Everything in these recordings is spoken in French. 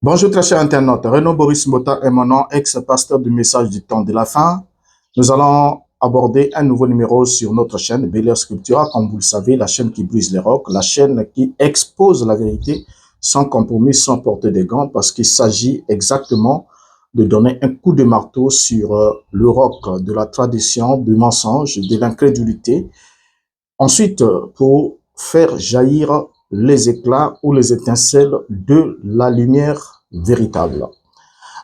Bonjour très chers internautes, Renaud Boris Mota est mon nom, ex-pasteur du message du temps de la fin. Nous allons aborder un nouveau numéro sur notre chaîne Bel-Air Scriptura, comme vous le savez, la chaîne qui brise les rocs, la chaîne qui expose la vérité sans compromis, sans porter des gants, parce qu'il s'agit exactement de donner un coup de marteau sur le roc de la tradition, du mensonge, de l'incrédulité. Ensuite, pour faire jaillir les éclats ou les étincelles de la lumière véritable.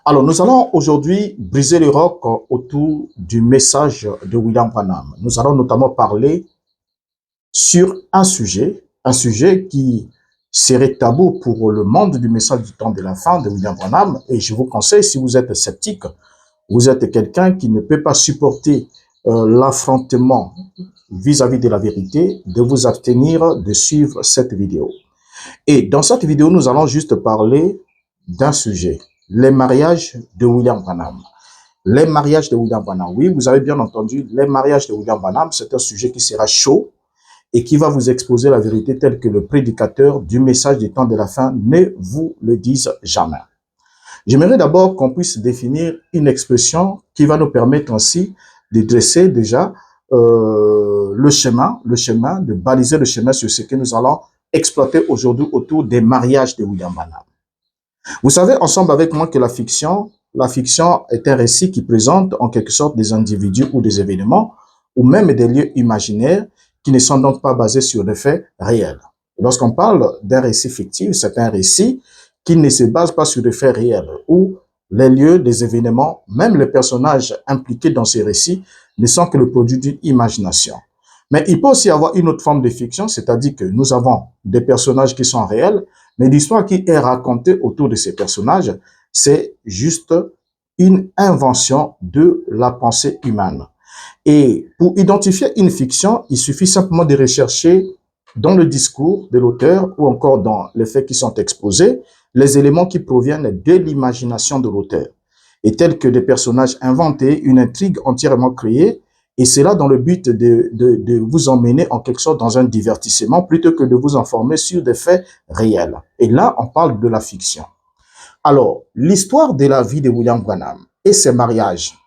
Alors, nous allons aujourd'hui briser le roc autour du message de William Branham. Nous allons notamment parler sur un sujet qui serait tabou pour le monde du message du temps de la fin de William Branham. Et je vous conseille, si vous êtes sceptique, vous êtes quelqu'un qui ne peut pas supporter l'affrontement vis-à-vis de la vérité, de vous abstenir de suivre cette vidéo. Et dans cette vidéo, nous allons juste parler d'un sujet, les mariages de William Branham. Les mariages de William Branham, oui, vous avez bien entendu, les mariages de William Branham, c'est un sujet qui sera chaud et qui va vous exposer la vérité telle que le prédicateur du message du temps de la fin ne vous le dise jamais. J'aimerais d'abord qu'on puisse définir une expression qui va nous permettre ainsi de dresser déjà le chemin, de baliser le chemin sur ce que nous allons exploiter aujourd'hui autour des mariages de William Branham. Vous savez ensemble avec moi que la fiction est un récit qui présente en quelque sorte des individus ou des événements ou même des lieux imaginaires qui ne sont donc pas basés sur des faits réels. Lorsqu'on parle d'un récit fictif, c'est un récit qui ne se base pas sur des faits réels, où les lieux, des événements, même les personnages impliqués dans ces récits ne sont que le produit d'une imagination. Mais il peut aussi y avoir une autre forme de fiction, c'est-à-dire que nous avons des personnages qui sont réels, mais l'histoire qui est racontée autour de ces personnages, c'est juste une invention de la pensée humaine. Et pour identifier une fiction, il suffit simplement de rechercher dans le discours de l'auteur ou encore dans les faits qui sont exposés, les éléments qui proviennent de l'imagination de l'auteur, et tels que des personnages inventés, une intrigue entièrement créée, et c'est là dans le but de vous emmener en quelque sorte dans un divertissement plutôt que de vous informer sur des faits réels. Et là, on parle de la fiction. Alors, l'histoire de la vie de William Branham et ses mariages.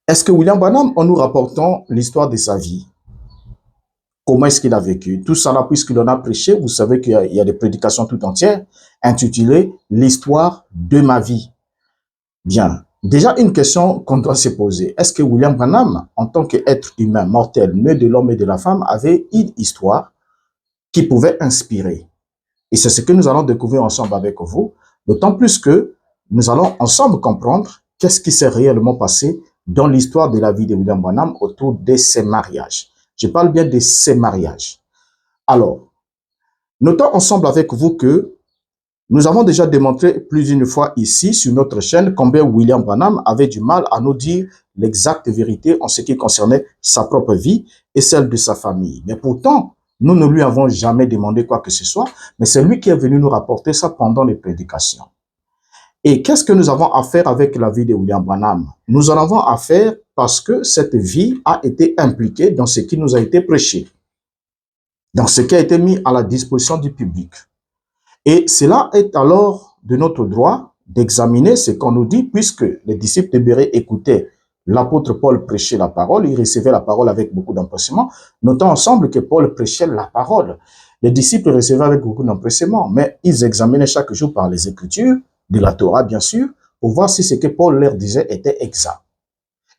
Est-ce que William Branham, en nous rapportant l'histoire de sa vie, comment est-ce qu'il a vécu? Tout ça là, puisqu'il en a prêché, vous savez qu'il y a des prédications tout entières intitulées « L'histoire de ma vie ». Bien, déjà une question qu'on doit se poser. Est-ce que William Branham, en tant qu'être humain mortel, né de l'homme et de la femme, avait une histoire qui pouvait inspirer? Et c'est ce que nous allons découvrir ensemble avec vous, d'autant plus que nous allons ensemble comprendre qu'est-ce qui s'est réellement passé dans l'histoire de la vie de William Branham autour de ses mariages. Je parle bien de ces mariages. Alors, notons ensemble avec vous que nous avons déjà démontré plus d'une fois ici sur notre chaîne combien William Branham avait du mal à nous dire l'exacte vérité en ce qui concernait sa propre vie et celle de sa famille. Mais pourtant, nous ne lui avons jamais demandé quoi que ce soit, mais c'est lui qui est venu nous rapporter ça pendant les prédications. Et qu'est-ce que nous avons à faire avec la vie de William Branham? Nous en avons à faire parce que cette vie a été impliquée dans ce qui nous a été prêché, dans ce qui a été mis à la disposition du public. Et cela est alors de notre droit d'examiner ce qu'on nous dit, puisque les disciples de Béret écoutaient l'apôtre Paul prêcher la parole, ils recevaient la parole avec beaucoup d'empressement. Notons ensemble que Paul prêchait la parole. Les disciples recevaient avec beaucoup d'empressement, mais ils examinaient chaque jour par les Écritures, de la Torah bien sûr, pour voir si ce que Paul leur disait était exact.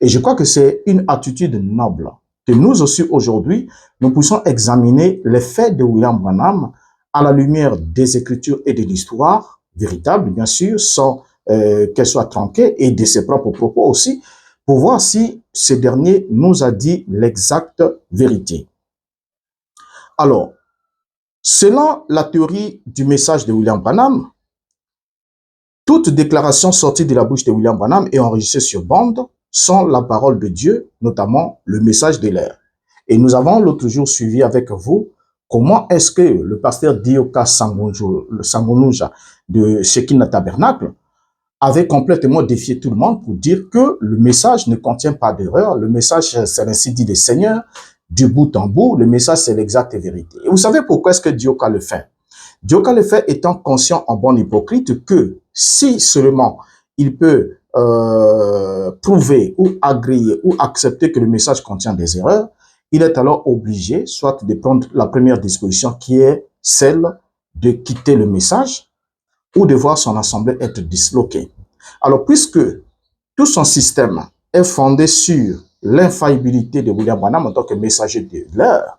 Et je crois que c'est une attitude noble, que nous aussi aujourd'hui, nous puissions examiner les faits de William Branham à la lumière des Écritures et de l'histoire véritable, bien sûr, sans qu'elle soit tronquée, et de ses propres propos aussi, pour voir si ce dernier nous a dit l'exacte vérité. Alors, selon la théorie du message de William Branham, toute déclaration sortie de la bouche de William Branham et enregistrée sur bande sont la parole de Dieu, notamment le message de l'air. Et nous avons l'autre jour suivi avec vous comment est-ce que le pasteur Dioka Sangonuja de Shekinah Tabernacle avait complètement défié tout le monde pour dire que le message ne contient pas d'erreur, le message c'est ainsi dit des seigneurs, du bout en bout, le message c'est l'exacte vérité. Et vous savez pourquoi est-ce que Dioka le fait? Dioka le fait étant conscient en bon hypocrite que si seulement il peut prouver ou agréer ou accepter que le message contient des erreurs, il est alors obligé soit de prendre la première disposition qui est celle de quitter le message ou de voir son assemblée être disloquée. Alors, puisque tout son système est fondé sur l'infaillibilité de William Branham en tant que messager de l'heure,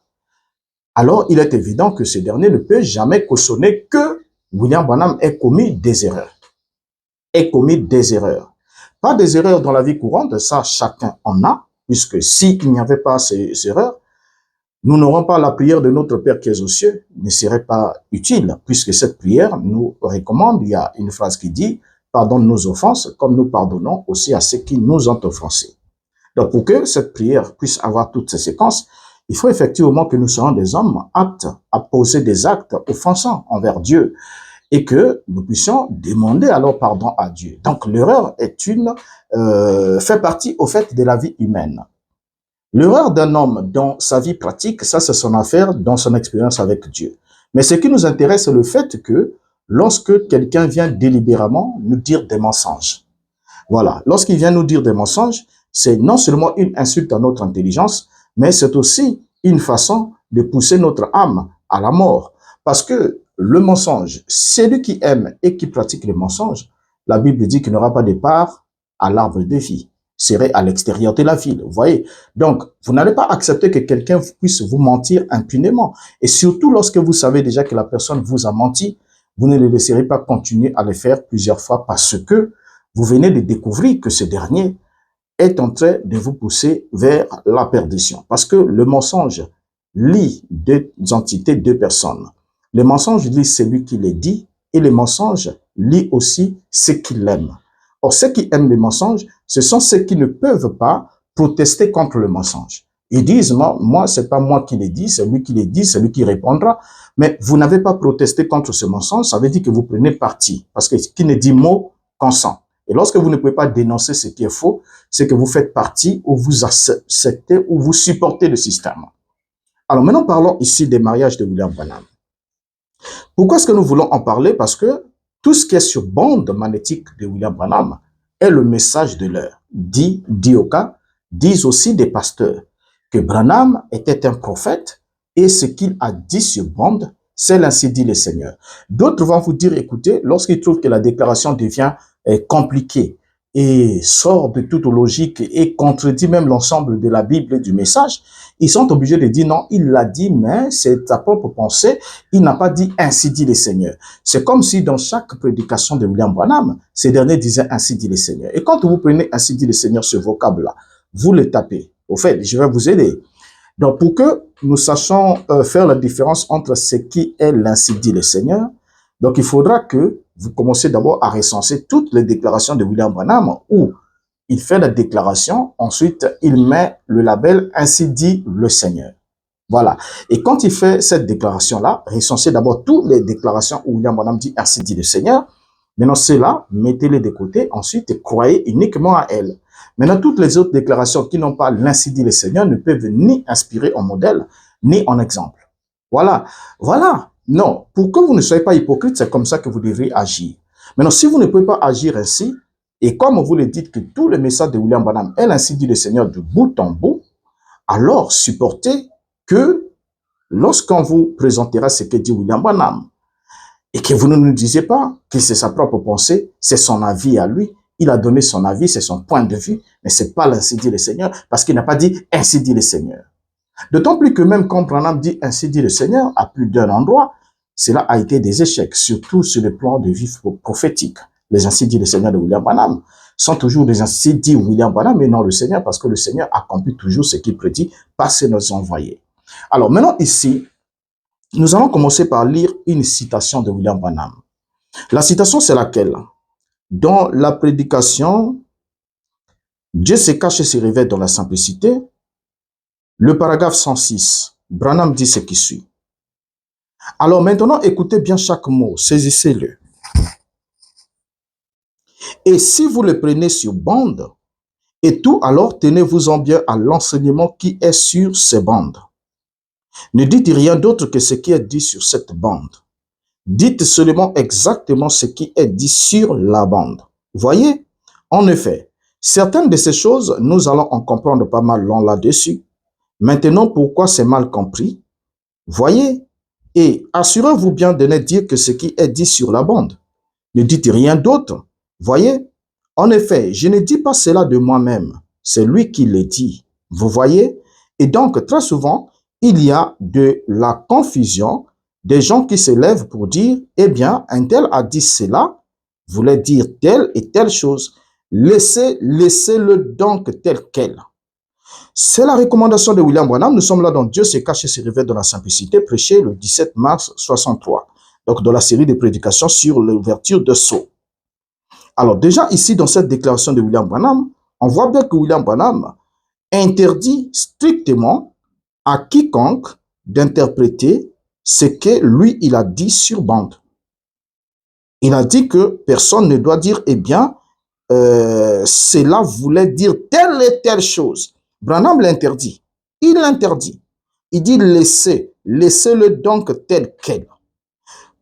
alors il est évident que ce dernier ne peut jamais cautionner que William Branham ait commis des erreurs. Pas des erreurs dans la vie courante, ça chacun en a, puisque s'il n'y avait pas ces erreurs, nous n'aurons pas la prière de notre Père qui est aux cieux, ne serait pas utile, puisque cette prière nous recommande, il y a une phrase qui dit « Pardonne nos offenses, comme nous pardonnons aussi à ceux qui nous ont offensés ». Donc, pour que cette prière puisse avoir toutes ces séquences, il faut effectivement que nous soyons des hommes aptes à poser des actes offensants envers Dieu et que nous puissions demander alors pardon à Dieu. Donc, l'erreur est fait partie au fait de la vie humaine. L'erreur d'un homme dans sa vie pratique, ça c'est son affaire, dans son expérience avec Dieu. Mais ce qui nous intéresse, c'est le fait que lorsque quelqu'un vient délibérément nous dire des mensonges, voilà, lorsqu'il vient nous dire des mensonges, c'est non seulement une insulte à notre intelligence, mais c'est aussi une façon de pousser notre âme à la mort. Parce que le mensonge, celui qui aime et qui pratique le mensonge, la Bible dit qu'il n'aura pas de part à l'arbre de vie, serait à l'extérieur de la ville, vous voyez. Donc, vous n'allez pas accepter que quelqu'un puisse vous mentir impunément. Et surtout lorsque vous savez déjà que la personne vous a menti, vous ne le laisserez pas continuer à le faire plusieurs fois parce que vous venez de découvrir que ce dernier est en train de vous pousser vers la perdition. Parce que le mensonge lie deux entités, deux personnes. Le mensonge lie celui qui les dit et le mensonge lie aussi ceux qui l'aiment. Or, ceux qui aiment les mensonges, ce sont ceux qui ne peuvent pas protester contre le mensonge. Ils disent, moi, c'est pas moi qui les dis, c'est lui qui les dit, c'est lui qui répondra. Mais vous n'avez pas protesté contre ce mensonge, ça veut dire que vous prenez parti. Parce que qui ne dit mot consent. Et lorsque vous ne pouvez pas dénoncer ce qui est faux, c'est que vous faites partie ou vous acceptez ou vous supportez le système. Alors maintenant, parlons ici des mariages de William Branham. Pourquoi est-ce que nous voulons en parler? Parce que tout ce qui est sur bande magnétique de William Branham est le message de l'heure. Dit Dioka, disent aussi des pasteurs que Branham était un prophète et ce qu'il a dit sur bande, c'est l'ainsi dit le Seigneur. D'autres vont vous dire, écoutez, lorsqu'ils trouvent que la déclaration devient compliquée et sort de toute logique et contredit même l'ensemble de la Bible et du message, ils sont obligés de dire non, il l'a dit, mais c'est sa propre pensée, il n'a pas dit ainsi dit le Seigneur. C'est comme si dans chaque prédication de William Branham, ces derniers disaient ainsi dit le Seigneur. Et quand vous prenez ainsi dit le Seigneur, ce vocable-là, vous le tapez. Au fait, je vais vous aider. Donc, pour que nous sachions faire la différence entre ce qui est l'ainsi dit le Seigneur, donc il faudra que vous commencez d'abord à recenser toutes les déclarations de William Branham où il fait la déclaration, ensuite il met le label ainsi dit le Seigneur. Voilà. Et quand il fait cette déclaration-là, recensez d'abord toutes les déclarations où William Branham dit ainsi dit le Seigneur. Maintenant, ceux-là, mettez-les de côté, ensuite croyez uniquement à elles. Maintenant, toutes les autres déclarations qui n'ont pas l'ainsi dit le Seigneur ne peuvent ni inspirer en modèle, ni en exemple. Voilà. Voilà. Non. Pour que vous ne soyez pas hypocrite, c'est comme ça que vous devrez agir. Maintenant, si vous ne pouvez pas agir ainsi, et comme vous le dites que tout le message de William Branham est l'ainsi dit le Seigneur de bout en bout, alors supportez que lorsqu'on vous présentera ce que dit William Branham, et que vous ne nous disiez pas que c'est sa propre pensée, c'est son avis à lui, il a donné son avis, c'est son point de vue, mais c'est pas l'ainsi dit le Seigneur, parce qu'il n'a pas dit ainsi dit le Seigneur. D'autant plus que même quand Branham dit ainsi dit le Seigneur à plus d'un endroit, cela a été des échecs, surtout sur le plan de vie prophétique. Les ainsi dit le Seigneur de William Branham sont toujours des ainsi dit William Branham, mais non le Seigneur, parce que le Seigneur accomplit toujours ce qu'il prédit par ses envoyés. Alors maintenant ici, nous allons commencer par lire une citation de William Branham. La citation, c'est laquelle? Dans la prédication, Dieu se cache et se révèle dans la simplicité. Le paragraphe 106, Branham dit ce qui suit. Alors maintenant, écoutez bien chaque mot, saisissez-le. Et si vous le prenez sur bande, et tout, alors tenez-vous-en bien à l'enseignement qui est sur ces bandes. Ne dites rien d'autre que ce qui est dit sur cette bande. Dites seulement exactement ce qui est dit sur la bande. Voyez, en effet, certaines de ces choses, nous allons en comprendre pas mal long là-dessus. Maintenant, pourquoi c'est mal compris? Voyez, et assurez-vous bien de ne dire que ce qui est dit sur la bande. Ne dites rien d'autre. Voyez, en effet, je ne dis pas cela de moi-même. C'est lui qui le dit. Vous voyez? Et donc, très souvent, il y a de la confusion, des gens qui se lèvent pour dire, eh bien, un tel a dit cela, voulait dire telle et telle chose. Laissez-le donc tel quel. C'est la recommandation de William Branham. Nous sommes là dans Dieu se cache et se révèle dans la simplicité, prêché le 17 mars 63. Donc, dans la série de prédications sur l'ouverture de sceaux. Alors, déjà ici, dans cette déclaration de William Branham, on voit bien que William Branham interdit strictement à quiconque d'interpréter ce que lui, il a dit sur bande. Il a dit que personne ne doit dire, eh bien, cela voulait dire telle et telle chose. Branham l'interdit. Il l'interdit. Il dit laissez-le donc tel quel.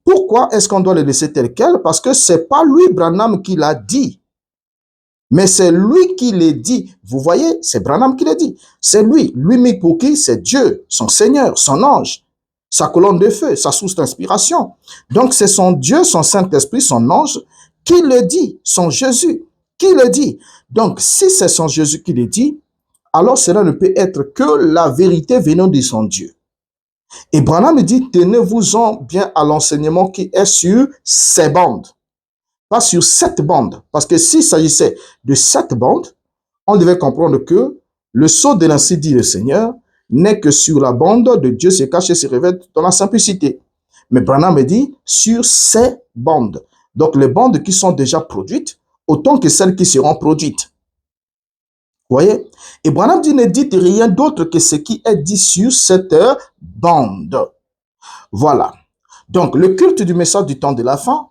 Pourquoi est-ce qu'on doit le laisser tel quel? Parce que c'est pas lui, Branham, qui l'a dit. Mais c'est lui qui le dit. Vous voyez, c'est Branham qui le dit. C'est lui. Lui, pour qui? C'est Dieu, son Seigneur, son ange, sa colonne de feu, sa source d'inspiration. Donc, c'est son Dieu, son Saint-Esprit, son ange qui le dit, son Jésus qui le dit. Donc, si c'est son Jésus qui le dit, alors cela ne peut être que la vérité venant de son Dieu. Et Branham dit, tenez-vous-en bien à l'enseignement qui est sur ces bandes. Pas sur cette bande. Parce que s'il s'agissait de cette bande, on devait comprendre que le sceau de l'ainsi dit le Seigneur n'est que sur la bande de Dieu se cache et se révèle dans la simplicité. Mais Branham dit sur ces bandes. Donc les bandes qui sont déjà produites, autant que celles qui seront produites. Vous voyez? Et Branham dit, ne dites rien d'autre que ce qui est dit sur cette bande. Voilà. Donc le culte du message du temps de la fin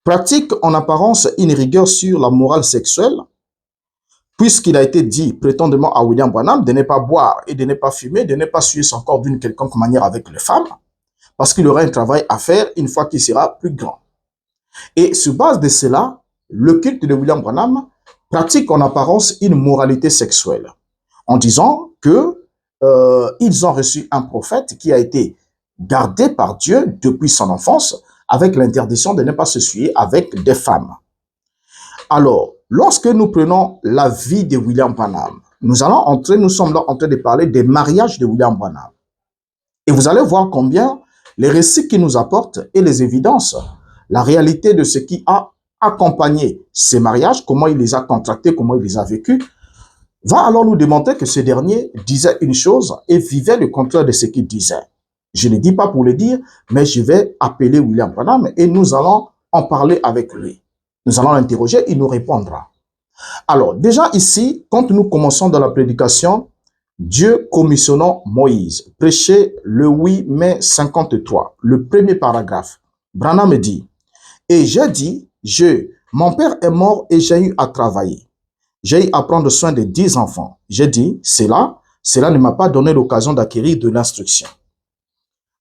pratique en apparence une rigueur sur la morale sexuelle, puisqu'il a été dit prétendument à William Branham de ne pas boire et de ne pas fumer, de ne pas suer son corps d'une quelconque manière avec les femmes, parce qu'il aura un travail à faire une fois qu'il sera plus grand. Et sur base de cela, le culte de William Branham pratique en apparence une moralité sexuelle, en disant que ils ont reçu un prophète qui a été gardé par Dieu depuis son enfance, avec l'interdiction de ne pas se souiller avec des femmes. Alors, lorsque nous prenons la vie de William Branham, nous sommes là en train de parler des mariages de William Branham. Et vous allez voir combien les récits qu'il nous apportent et les évidences, la réalité de ce qui a accompagné ces mariages, comment il les a contractés, comment il les a vécus, va alors nous démontrer que ce dernier disait une chose et vivait le contraire de ce qu'il disait. Je ne dis pas pour le dire, mais je vais appeler William Branham et nous allons en parler avec lui. Nous allons l'interroger, il nous répondra. Alors, déjà ici, quand nous commençons dans la prédication, Dieu commissionnant Moïse, prêché le 8 mai 53, le premier paragraphe. Branham dit, « Et j'ai dit, mon père est mort et j'ai eu à travailler. J'ai eu à prendre soin de 10 enfants. J'ai dit, cela ne m'a pas donné l'occasion d'acquérir de l'instruction. »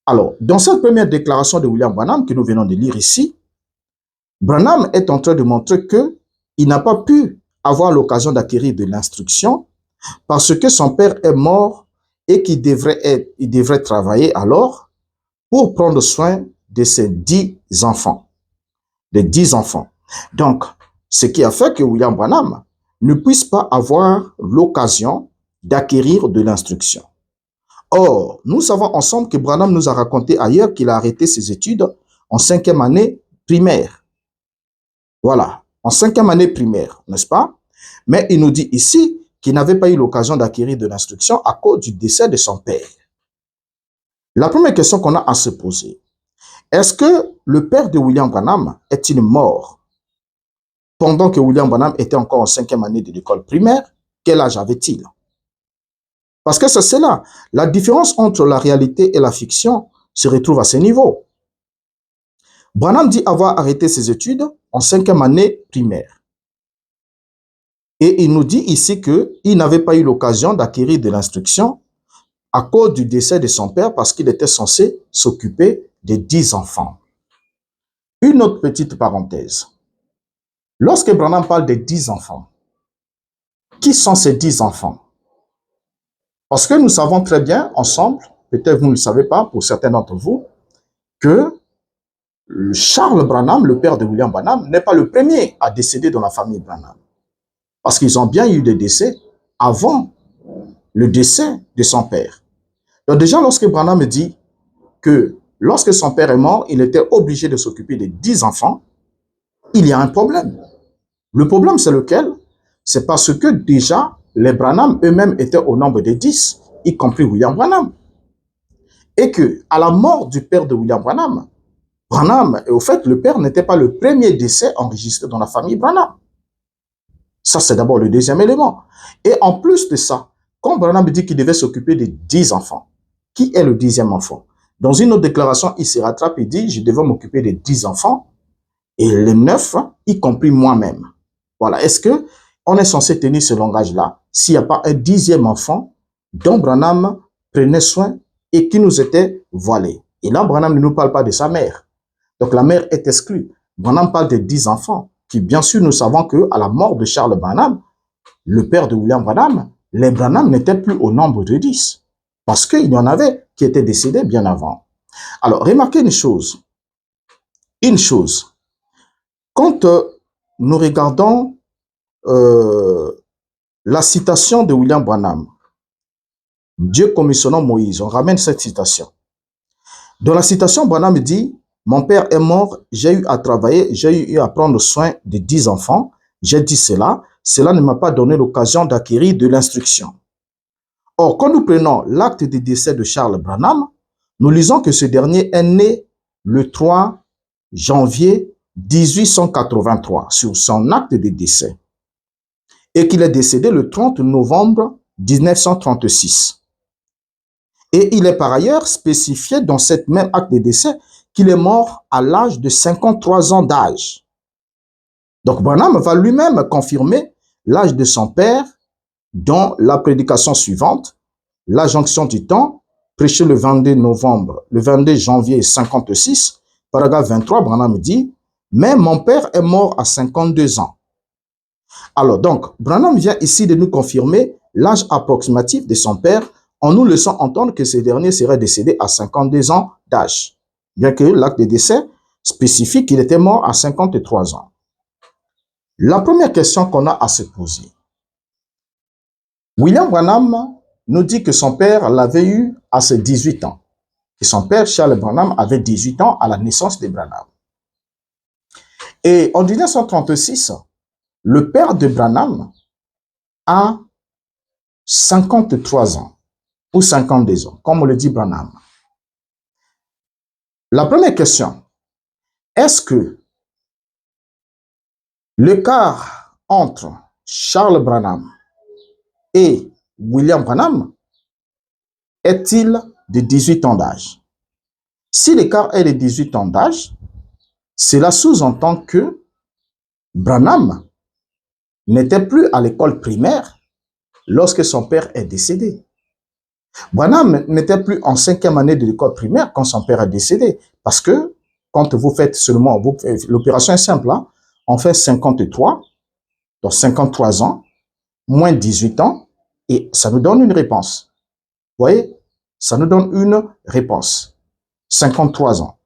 Alors, dans cette première déclaration de William Branham que nous venons de lire ici, Branham est en train de montrer qu'il n'a pas pu avoir l'occasion d'acquérir de l'instruction parce que son père est mort et qu'il devrait travailler alors pour prendre soin de ses 10 enfants. Des 10 enfants. Donc, ce qui a fait que William Branham ne puisse pas avoir l'occasion d'acquérir de l'instruction. Or, nous savons ensemble que Branham nous a raconté ailleurs qu'il a arrêté ses études en 5e année primaire. Voilà, en 5e année primaire, n'est-ce pas? Mais il nous dit ici qu'il n'avait pas eu l'occasion d'acquérir de l'instruction à cause du décès de son père. La première question qu'on a à se poser, est-ce que le père de William Branham est-il mort pendant que William Branham était encore en 5e année de l'école primaire? Quel âge avait-il? Parce que c'est cela. La différence entre la réalité et la fiction se retrouve à ce niveau. Branham dit avoir arrêté ses études en 5e année primaire. Et il nous dit ici qu'il n'avait pas eu l'occasion d'acquérir de l'instruction à cause du décès de son père parce qu'il était censé s'occuper des 10 enfants. Une autre petite parenthèse. Lorsque Branham parle des 10 enfants, qui sont ces 10 enfants? Parce que nous savons très bien ensemble, peut-être vous ne le savez pas pour certains d'entre vous, que Charles Branham, le père de William Branham, n'est pas le premier à décéder dans la famille Branham. Parce qu'ils ont bien eu des décès avant le décès de son père. Donc déjà, lorsque Branham dit que lorsque son père est mort, il était obligé de s'occuper des 10 enfants, il y a un problème. Le problème, c'est lequel? C'est parce que déjà, les Branham eux-mêmes étaient au nombre de 10, y compris William Branham. Et que, à la mort du père de William Branham, et au fait, le père n'était pas le premier décès enregistré dans la famille Branham. Ça, c'est d'abord le deuxième élément. Et en plus de ça, quand Branham dit qu'il devait s'occuper des 10 enfants, qui est le 10e enfant? Dans une autre déclaration, il se rattrape et dit, je devais m'occuper des 10 enfants et les 9, y compris moi-même. Voilà. Est-ce que on est censé tenir ce langage-là s'il n'y a pas un 10e enfant dont Branham prenait soin et qui nous était voilé? Et là, Branham ne nous parle pas de sa mère. Donc la mère est exclue. Branham parle des 10 enfants, qui bien sûr nous savons qu'à la mort de Charles Branham, le père de William Branham, les Branham n'étaient plus au nombre de 10, parce qu'il y en avait qui étaient décédés bien avant. Alors, remarquez une chose. Quand nous regardons la citation de William Branham, Dieu commissionnant Moïse, on ramène cette citation. Dans la citation, Branham dit, mon père est mort, j'ai eu à travailler, j'ai eu à prendre soin de 10 enfants. J'ai dit cela ne m'a pas donné l'occasion d'acquérir de l'instruction. Or, quand nous prenons l'acte de décès de Charles Branham, nous lisons que ce dernier est né le 3 janvier 1883 sur son acte de décès et qu'il est décédé le 30 novembre 1936. Et il est par ailleurs spécifié dans cette même acte de décès qu'il est mort à l'âge de 53 ans d'âge. Donc Branham va lui-même confirmer l'âge de son père dans la prédication suivante, la jonction du temps, prêchée le 22 janvier 56, paragraphe 23, Branham dit, mais mon père est mort à 52 ans. Alors donc, Branham vient ici de nous confirmer l'âge approximatif de son père en nous laissant entendre que ce dernier serait décédé à 52 ans d'âge, bien que l'acte de décès spécifie qu'il était mort à 53 ans. La première question qu'on a à se poser, William Branham nous dit que son père l'avait eu à ses 18 ans, et son père Charles Branham avait 18 ans à la naissance de Branham. Et en 1936, le père de Branham a 53 ans, ou 52 ans, comme le dit Branham. La première question, est-ce que l'écart entre Charles Branham et William Branham est-il de 18 ans d'âge? Si l'écart est de 18 ans d'âge, cela sous-entend que Branham n'était plus à l'école primaire lorsque son père est décédé. Branham n'était plus en 5e année de l'école primaire quand son père est décédé. Parce que quand vous faites seulement, l'opération est simple, hein? On fait 53, donc 53 ans, moins 18 ans, et ça nous donne une réponse. Vous voyez? Ça nous donne une réponse. 53 ans.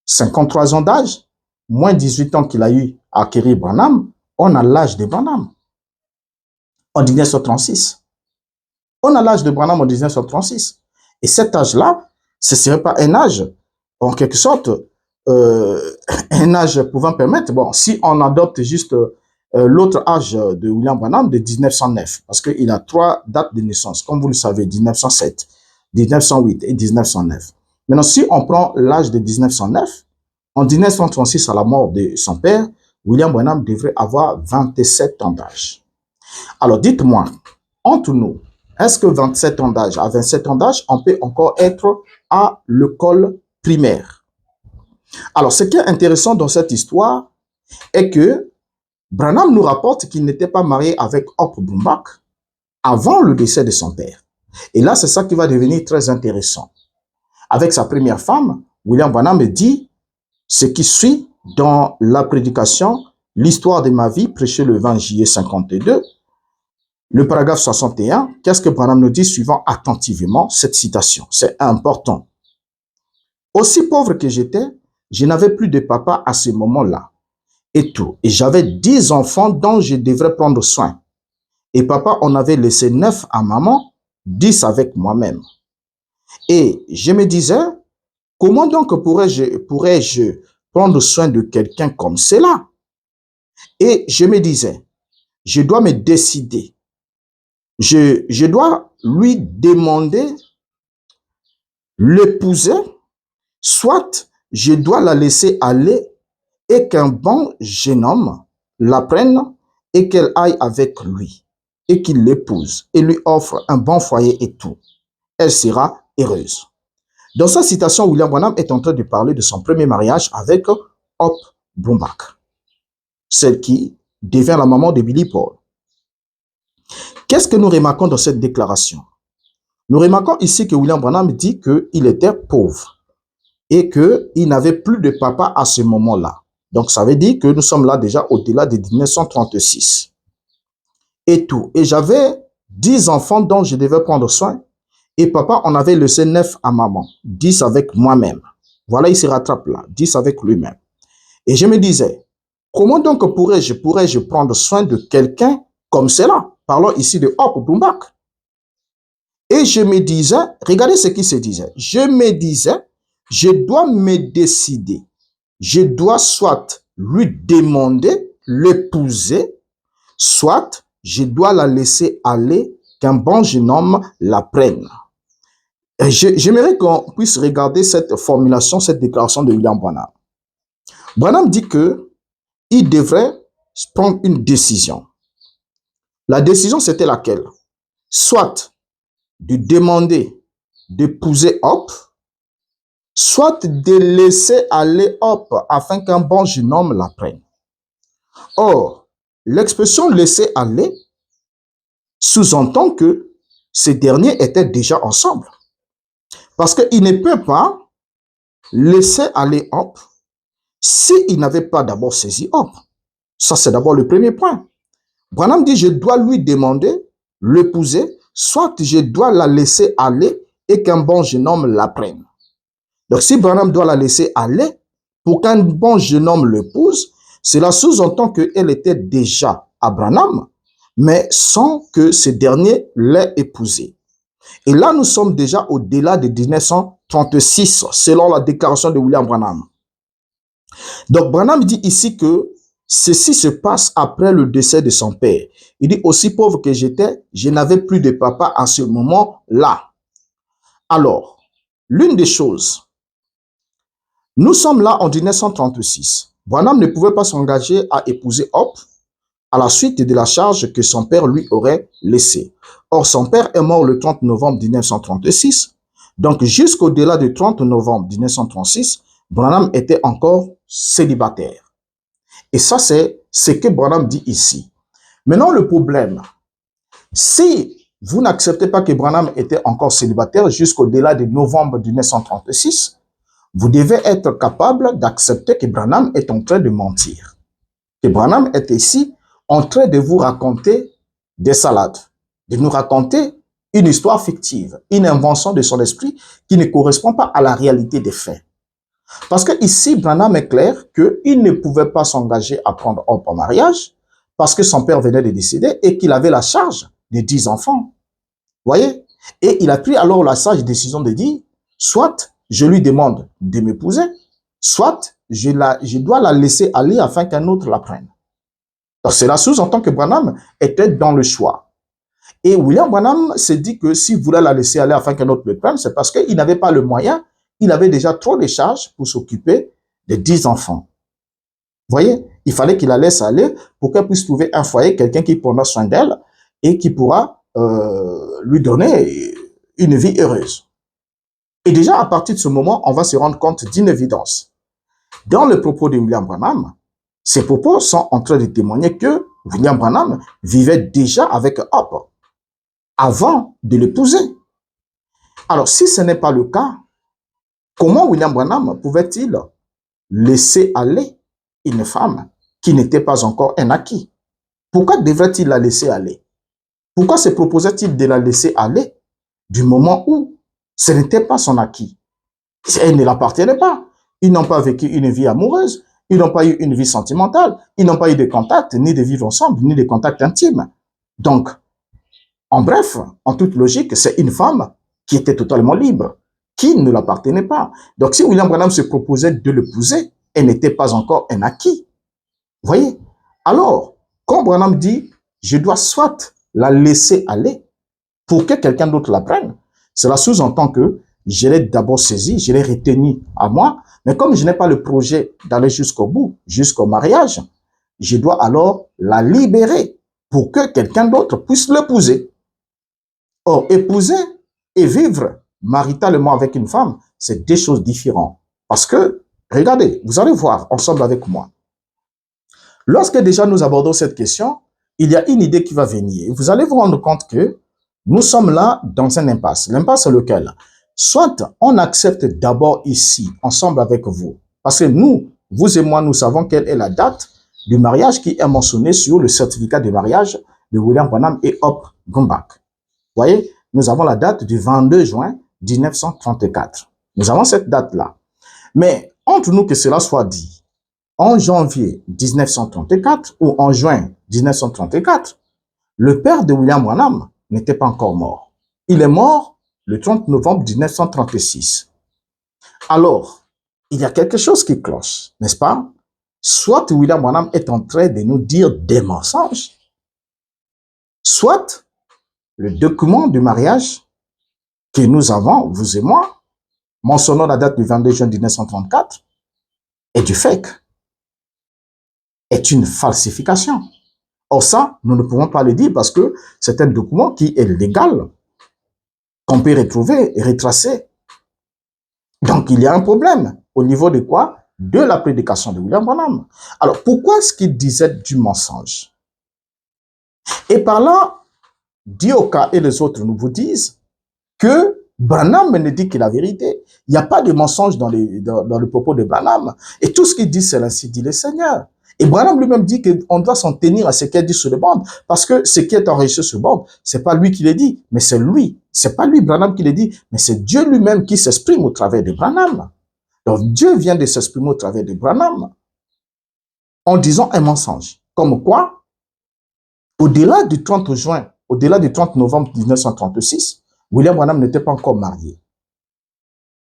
53 ans d'âge, moins 18 ans qu'il a eu à acquérir Branham, on a l'âge de Branham en 1936. On a l'âge de Branham en 1936. Et cet âge-là, ce ne serait pas un âge, en quelque sorte, un âge pouvant permettre, bon, si on adopte juste l'autre âge de William Branham de 1909, parce qu'il a 3 dates de naissance, comme vous le savez, 1907, 1908 et 1909. Maintenant, si on prend l'âge de 1909, en 1936, à la mort de son père, William Branham devrait avoir 27 ans d'âge. Alors, dites-moi, entre nous, est-ce que 27 ans d'âge, à 27 ans d'âge, on peut encore être à l'école primaire? Alors, ce qui est intéressant dans cette histoire est que Branham nous rapporte qu'il n'était pas marié avec Hope Brumbach avant le décès de son père. Et là, c'est ça qui va devenir très intéressant. Avec sa première femme, William Branham dit ce qui suit dans la prédication « L'histoire de ma vie » prêchée le 20 juillet 52, le paragraphe 61, qu'est-ce que Branham nous dit suivant attentivement cette citation? C'est important. Aussi pauvre que j'étais, je n'avais plus de papa à ce moment-là. Et tout. Et j'avais 10 enfants dont je devrais prendre soin. Et papa en avait laissé 9 à maman, 10 avec moi-même. Et je me disais, comment donc pourrais-je prendre soin de quelqu'un comme cela? Et je me disais, je dois me décider. Je dois lui demander l'épouser, soit je dois la laisser aller et qu'un bon jeune homme la prenne et qu'elle aille avec lui et qu'il l'épouse et lui offre un bon foyer et tout. Elle sera heureuse. Dans sa citation, William Branham est en train de parler de son premier mariage avec Hope Blombach, celle qui devient la maman de Billy Paul. Qu'est-ce que nous remarquons dans cette déclaration? Nous remarquons ici que William Branham dit qu'il était pauvre et qu'il n'avait plus de papa à ce moment-là. Donc, ça veut dire que nous sommes là déjà au-delà de 1936. Et tout. Et j'avais 10 enfants dont je devais prendre soin. Et papa en avait laissé 9 à maman. 10 avec moi-même. Voilà, il se rattrape là. 10 avec lui-même. Et je me disais, comment donc pourrais-je prendre soin de quelqu'un comme cela? Parlons ici de Hope Blombach. Et je me disais, regardez ce qui se disait. Je me disais, je dois me décider. Je dois soit lui demander, l'épouser, soit je dois la laisser aller, qu'un bon jeune homme la prenne. J'aimerais qu'on puisse regarder cette formulation, cette déclaration de William Branham. Branham dit qu'il devrait prendre une décision. La décision, c'était laquelle? Soit de demander d'épouser Hope, soit de laisser aller Hope afin qu'un bon jeune homme la prenne. Or, l'expression laisser aller sous-entend que ces derniers étaient déjà ensemble. Parce qu'il ne peut pas laisser aller Hope s'il n'avait pas d'abord saisi Hope. Ça, c'est d'abord le premier point. Branham dit, je dois lui demander, l'épouser, soit je dois la laisser aller et qu'un bon jeune homme la prenne. Donc, si Branham doit la laisser aller pour qu'un bon jeune homme l'épouse, cela sous-entend qu'elle était déjà à Branham, mais sans que ce dernier l'ait épousée. Et là, nous sommes déjà au-delà de 1936, selon la déclaration de William Branham. Donc, Branham dit ici que ceci se passe après le décès de son père. Il dit, aussi pauvre que j'étais, je n'avais plus de papa à ce moment-là. Alors, l'une des choses, nous sommes là en 1936. Branham ne pouvait pas s'engager à épouser Hope à la suite de la charge que son père lui aurait laissée. Or, son père est mort le 30 novembre 1936. Donc, jusqu'au-delà du 30 novembre 1936, Branham était encore célibataire. Et ça, c'est ce que Branham dit ici. Maintenant, le problème, si vous n'acceptez pas que Branham était encore célibataire jusqu'au-delà de novembre 1936, vous devez être capable d'accepter que Branham est en train de mentir. Que Branham est ici en train de vous raconter des salades, de nous raconter une histoire fictive, une invention de son esprit qui ne correspond pas à la réalité des faits. Parce que ici, Branham est clair qu'il ne pouvait pas s'engager à prendre Hope en mariage parce que son père venait de décéder et qu'il avait la charge de 10 enfants. Voyez? Et il a pris alors la sage décision de dire, soit je lui demande de m'épouser, soit je dois la laisser aller afin qu'un autre la prenne. Donc cela sous-entend que Branham était dans le choix. Et William Branham s'est dit que s'il voulait la laisser aller afin qu'un autre le prenne, c'est parce qu'il n'avait pas le moyen, il avait déjà trop de charges pour s'occuper des 10 enfants. Vous voyez, il fallait qu'il la laisse aller pour qu'elle puisse trouver un foyer, quelqu'un qui prendra soin d'elle et qui pourra lui donner une vie heureuse. Et déjà, à partir de ce moment, on va se rendre compte d'une évidence. Dans le propos de William Branham, ces propos sont en train de témoigner que William Branham vivait déjà avec Hope avant de l'épouser. Alors, si ce n'est pas le cas, comment William Branham pouvait-il laisser aller une femme qui n'était pas encore un acquis? Pourquoi devrait-il la laisser aller? Pourquoi se proposait-il de la laisser aller du moment où ce n'était pas son acquis? Elle ne l'appartenait pas. Ils n'ont pas vécu une vie amoureuse, ils n'ont pas eu une vie sentimentale, ils n'ont pas eu de contact, ni de vivre ensemble, ni de contact intime. Donc, en bref, en toute logique, c'est une femme qui était totalement libre, qui ne l'appartenait pas. Donc, si William Branham se proposait de l'épouser, elle n'était pas encore un acquis. Vous voyez? Alors, quand Branham dit, je dois soit la laisser aller pour que quelqu'un d'autre la prenne, cela sous-entend que je l'ai d'abord saisi, je l'ai retenu à moi, mais comme je n'ai pas le projet d'aller jusqu'au bout, jusqu'au mariage, je dois alors la libérer pour que quelqu'un d'autre puisse l'épouser. Or, épouser et vivre maritalement avec une femme, c'est deux choses différentes. Parce que, regardez, vous allez voir ensemble avec moi. Lorsque déjà nous abordons cette question, il y a une idée qui va venir. Vous allez vous rendre compte que nous sommes là dans un impasse. L'impasse est lequel? Soit on accepte d'abord ici, ensemble avec vous, parce que nous, vous et moi, nous savons quelle est la date du mariage qui est mentionnée sur le certificat de mariage de William Branham et Hop Gumbach. Vous voyez, nous avons la date du 22 juin 1934. Nous avons cette date-là. Mais entre nous que cela soit dit, en janvier 1934 ou en juin 1934, le père de William Branham n'était pas encore mort. Il est mort le 30 novembre 1936. Alors, il y a quelque chose qui cloche, n'est-ce pas? Soit William Branham est en train de nous dire des mensonges, soit le document du mariage que nous avons, vous et moi, mentionnant la date du 22 juin 1934, est du fake, est une falsification. Or ça, nous ne pouvons pas le dire parce que c'est un document qui est légal, qu'on peut retrouver et retracer. Donc, il y a un problème au niveau de quoi? De la prédication de William Branham. Alors, pourquoi est-ce qu'il disait du mensonge? Et par là, Dioka et les autres nous vous disent que Branham ne dit que la vérité. Il n'y a pas de mensonge dans le propos de Branham. Et tout ce qu'il dit, c'est l'ainsi dit le Seigneur. Et Branham lui-même dit qu'on doit s'en tenir à ce qu'il dit sur le bande, parce que ce qui est enregistré sur le bande, c'est pas lui qui le dit, mais c'est lui. C'est pas lui, Branham, qui le dit, mais c'est Dieu lui-même qui s'exprime au travers de Branham. Donc Dieu vient de s'exprimer au travers de Branham en disant un mensonge. Comme quoi, au-delà du 30 juin, au-delà du 30 novembre 1936, William Branham n'était pas encore marié.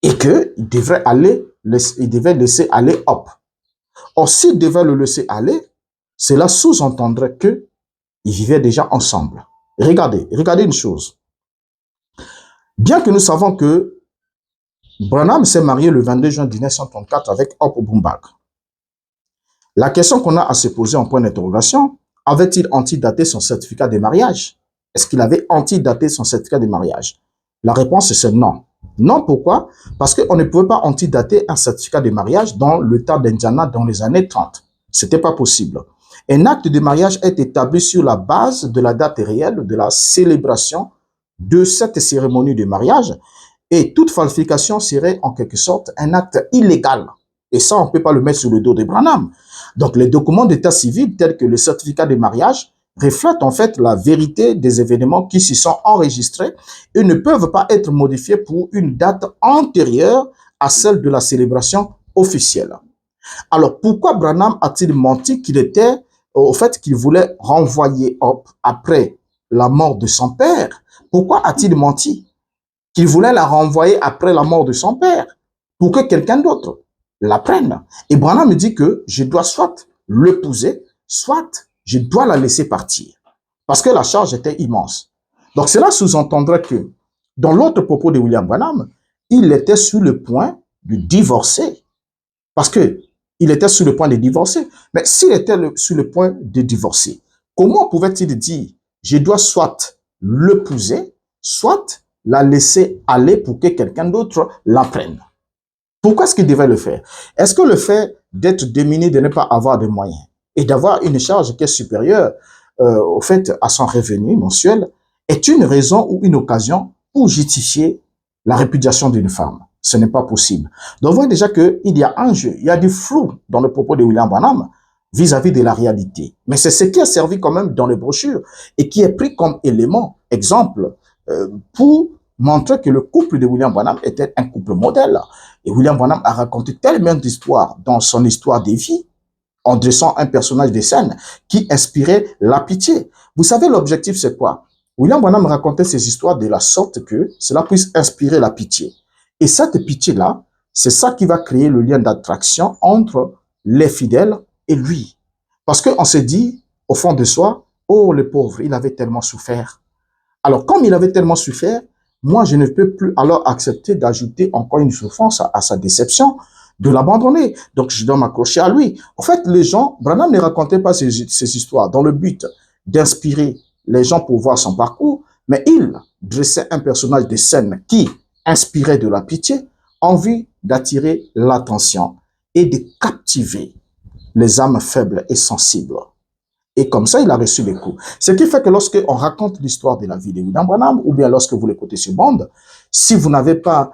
Et qu'il devait laisser aller Hop. Or, s'il devait le laisser aller, cela sous-entendrait qu'ils vivaient déjà ensemble. Regardez une chose. Bien que nous savons que Branham s'est marié le 22 juin 1934 avec Hop Gumbach, la question qu'on a à se poser en point d'interrogation, avait-il antidaté son certificat de mariage? Est-ce qu'il avait antidaté son certificat de mariage? La réponse c'est non. Non, pourquoi? Parce qu'on ne pouvait pas antidater un certificat de mariage dans l'État d'Indiana dans les années 30. C'était pas possible. Un acte de mariage est établi sur la base de la date réelle de la célébration de cette cérémonie de mariage et toute falsification serait en quelque sorte un acte illégal. Et ça, on ne peut pas le mettre sur le dos de Branham. Donc, les documents d'état civil tels que le certificat de mariage reflètent en fait la vérité des événements qui s'y sont enregistrés et ne peuvent pas être modifiés pour une date antérieure à celle de la célébration officielle. Alors, pourquoi Branham a-t-il menti qu'il était, au fait qu'il voulait renvoyer Hop après la mort de son père? Pourquoi a-t-il menti qu'il voulait la renvoyer après la mort de son père pour que quelqu'un d'autre la prenne? Et Branham me dit que je dois soit l'épouser, soit je dois la laisser partir. Parce que la charge était immense. Donc cela sous-entendrait que, dans l'autre propos de William Branham, il était sur le point de divorcer. Parce que il était sur le point de divorcer. Mais s'il était sur le point de divorcer, comment pouvait-il dire, je dois soit l'épouser, soit la laisser aller pour que quelqu'un d'autre la prenne? Pourquoi est-ce qu'il devait le faire? Est-ce que le fait d'être démuni, de ne pas avoir de moyens et d'avoir une charge qui est supérieure au fait à son revenu mensuel est une raison ou une occasion pour justifier la répudiation d'une femme? Ce n'est pas possible. Donc, vous voyez déjà qu'il y a un jeu, il y a du flou dans le propos de William Branham vis-à-vis de la réalité. Mais c'est ce qui a servi quand même dans les brochures et qui est pris comme élément, exemple, pour montrer que le couple de William Branham était un couple modèle. Et William Branham a raconté tellement d'histoires dans son histoire de vie, en dressant un personnage de scène qui inspirait la pitié. Vous savez, l'objectif, c'est quoi? William Branham racontait ces histoires de la sorte que cela puisse inspirer la pitié. Et cette pitié-là, c'est ça qui va créer le lien d'attraction entre les fidèles et lui. Parce qu'on se dit, au fond de soi, oh, le pauvre, il avait tellement souffert. Alors, comme il avait tellement souffert, moi, je ne peux plus alors accepter d'ajouter encore une souffrance à sa déception, de l'abandonner. Donc, je dois m'accrocher à lui. En fait, les gens, Branham ne racontait pas ces histoires dans le but d'inspirer les gens pour voir son parcours, mais il dressait un personnage de scène qui inspirait de la pitié, envie d'attirer l'attention et de captiver les âmes faibles et sensibles. Et comme ça, il a reçu les coups. Ce qui fait que lorsque on raconte l'histoire de la vie de William Branham, ou bien lorsque vous l'écoutez sur bande, si vous n'avez pas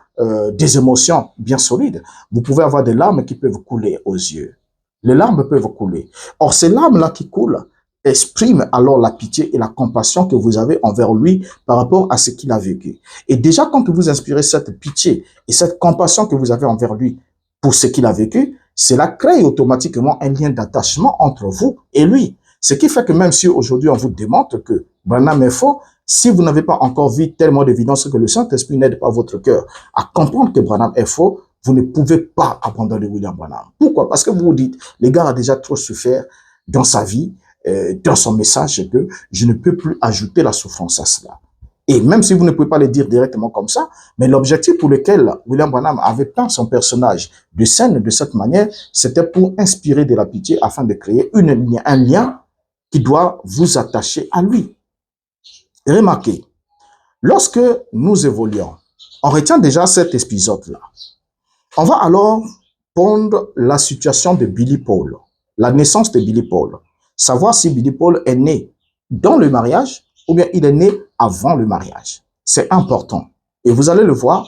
des émotions bien solides, vous pouvez avoir des larmes qui peuvent couler aux yeux. Les larmes peuvent couler. Or, ces larmes-là qui coulent expriment alors la pitié et la compassion que vous avez envers lui par rapport à ce qu'il a vécu. Et déjà, quand vous inspirez cette pitié et cette compassion que vous avez envers lui pour ce qu'il a vécu, cela crée automatiquement un lien d'attachement entre vous et lui. Ce qui fait que même si aujourd'hui on vous démontre que Branham est faux, si vous n'avez pas encore vu tellement d'évidence que le Saint-Esprit n'aide pas votre cœur à comprendre que Branham est faux, vous ne pouvez pas abandonner William Branham. Pourquoi? Parce que vous vous dites, le gars a déjà trop souffert dans sa vie, dans son message, que je ne peux plus ajouter la souffrance à cela. Et même si vous ne pouvez pas le dire directement comme ça, mais l'objectif pour lequel William Branham avait peint son personnage de scène de cette manière, c'était pour inspirer de la pitié afin de créer un lien qui doit vous attacher à lui. Remarquez, lorsque nous évoluons, on retient déjà cet épisode-là. On va alors prendre la situation de Billy Paul, la naissance de Billy Paul. Savoir si Billy Paul est né dans le mariage ou bien il est né avant le mariage. C'est important. Et vous allez le voir,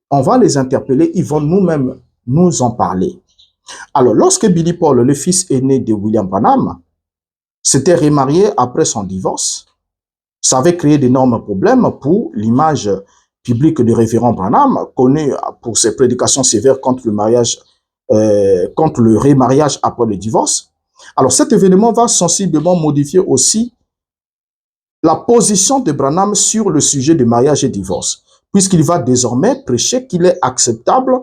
on va les interpeller, ils vont nous-mêmes nous en parler. Alors, lorsque Billy Paul, le fils aîné de William Branham, s'était remarié après son divorce, ça avait créé d'énormes problèmes pour l'image publique du révérend Branham, connu pour ses prédications sévères contre le mariage, contre le remariage après le divorce. Alors cet événement va sensiblement modifier aussi la position de Branham sur le sujet du mariage et divorce, puisqu'il va désormais prêcher qu'il est acceptable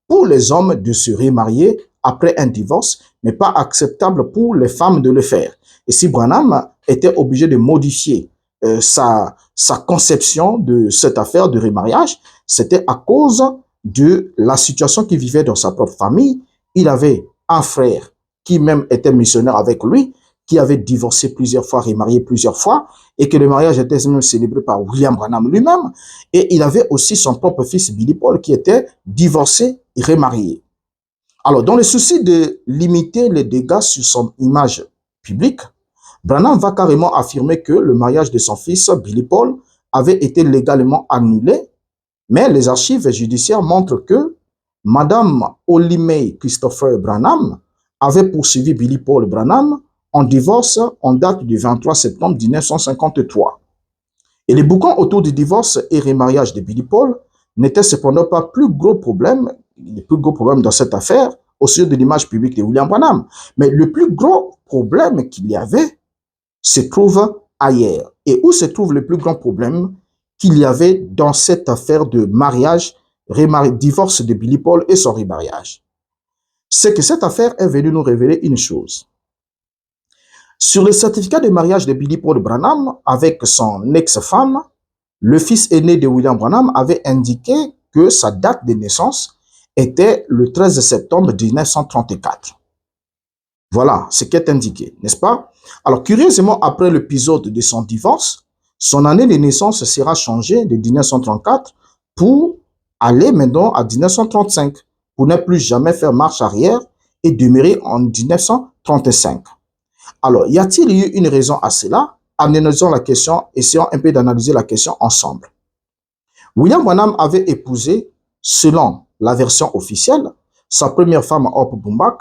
pour les hommes de se remarier après un divorce, mais pas acceptable pour les femmes de le faire. Et si Branham était obligé de modifier sa conception de cette affaire de remariage, c'était à cause de la situation qu'il vivait dans sa propre famille. Il avait un frère qui même était missionnaire avec lui, qui avait divorcé plusieurs fois, remarié plusieurs fois, et que le mariage était même célébré par William Branham lui-même. Et il avait aussi son propre fils Billy Paul qui était divorcé et remarié. Alors, dans le souci de limiter les dégâts sur son image publique, Branham va carrément affirmer que le mariage de son fils, Billy Paul, avait été légalement annulé, mais les archives judiciaires montrent que Madame Holly Mae Christopher Branham avait poursuivi Billy Paul Branham en divorce en date du 23 septembre 1953. Et les boucans autour du divorce et remariage de Billy Paul n'étaient cependant pas le plus gros problème dans cette affaire au sujet de l'image publique de William Branham. Mais le plus gros problème qu'il y avait se trouve ailleurs. Et où se trouve le plus grand problème qu'il y avait dans cette affaire de mariage, divorce de Billy Paul et son remariage? C'est que cette affaire est venue nous révéler une chose. Sur le certificat de mariage de Billy Paul Branham avec son ex-femme, le fils aîné de William Branham avait indiqué que sa date de naissance était le 13 septembre 1934. Voilà ce qui est indiqué, n'est-ce pas? Alors, curieusement, après l'épisode de son divorce, son année de naissance sera changée de 1934 pour aller maintenant à 1935, pour ne plus jamais faire marche arrière et demeurer en 1935. Alors, y a-t-il eu une raison à cela? Analysons la question, essayons un peu d'analyser la question ensemble. William Branham avait épousé, selon la version officielle, sa première femme, Hope Bumbak,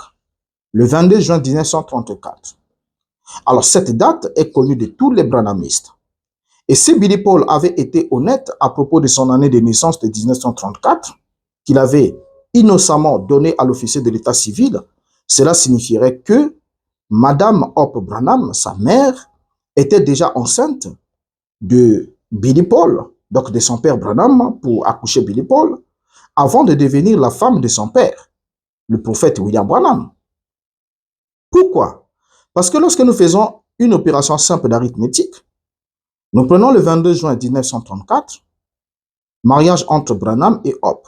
le 22 juin 1934. Alors, cette date est connue de tous les branhamistes. Et si Billy Paul avait été honnête à propos de son année de naissance de 1934, qu'il avait innocemment donné à l'officier de l'état civil, cela signifierait que Madame Hope Branham, sa mère, était déjà enceinte de Billy Paul, donc de son père Branham, pour accoucher Billy Paul, avant de devenir la femme de son père, le prophète William Branham. Pourquoi? Parce que lorsque nous faisons une opération simple d'arithmétique, nous prenons le 22 juin 1934, mariage entre Branham et Hope.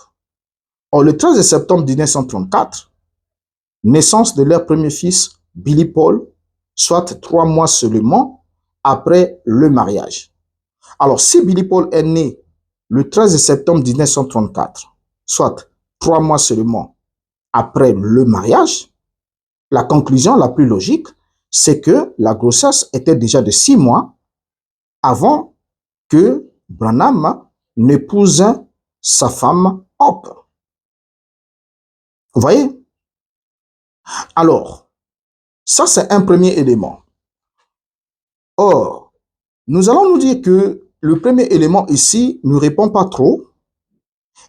Or, le 13 septembre 1934, naissance de leur premier fils, Billy Paul, soit 3 mois seulement après le mariage. Alors, si Billy Paul est né le 13 septembre 1934, soit 3 mois seulement après le mariage, la conclusion la plus logique, c'est que la grossesse était déjà de 6 mois avant que Branham n'épouse sa femme Hope. Vous voyez? Alors, ça c'est un premier élément. Or, nous allons nous dire que le premier élément ici ne répond pas trop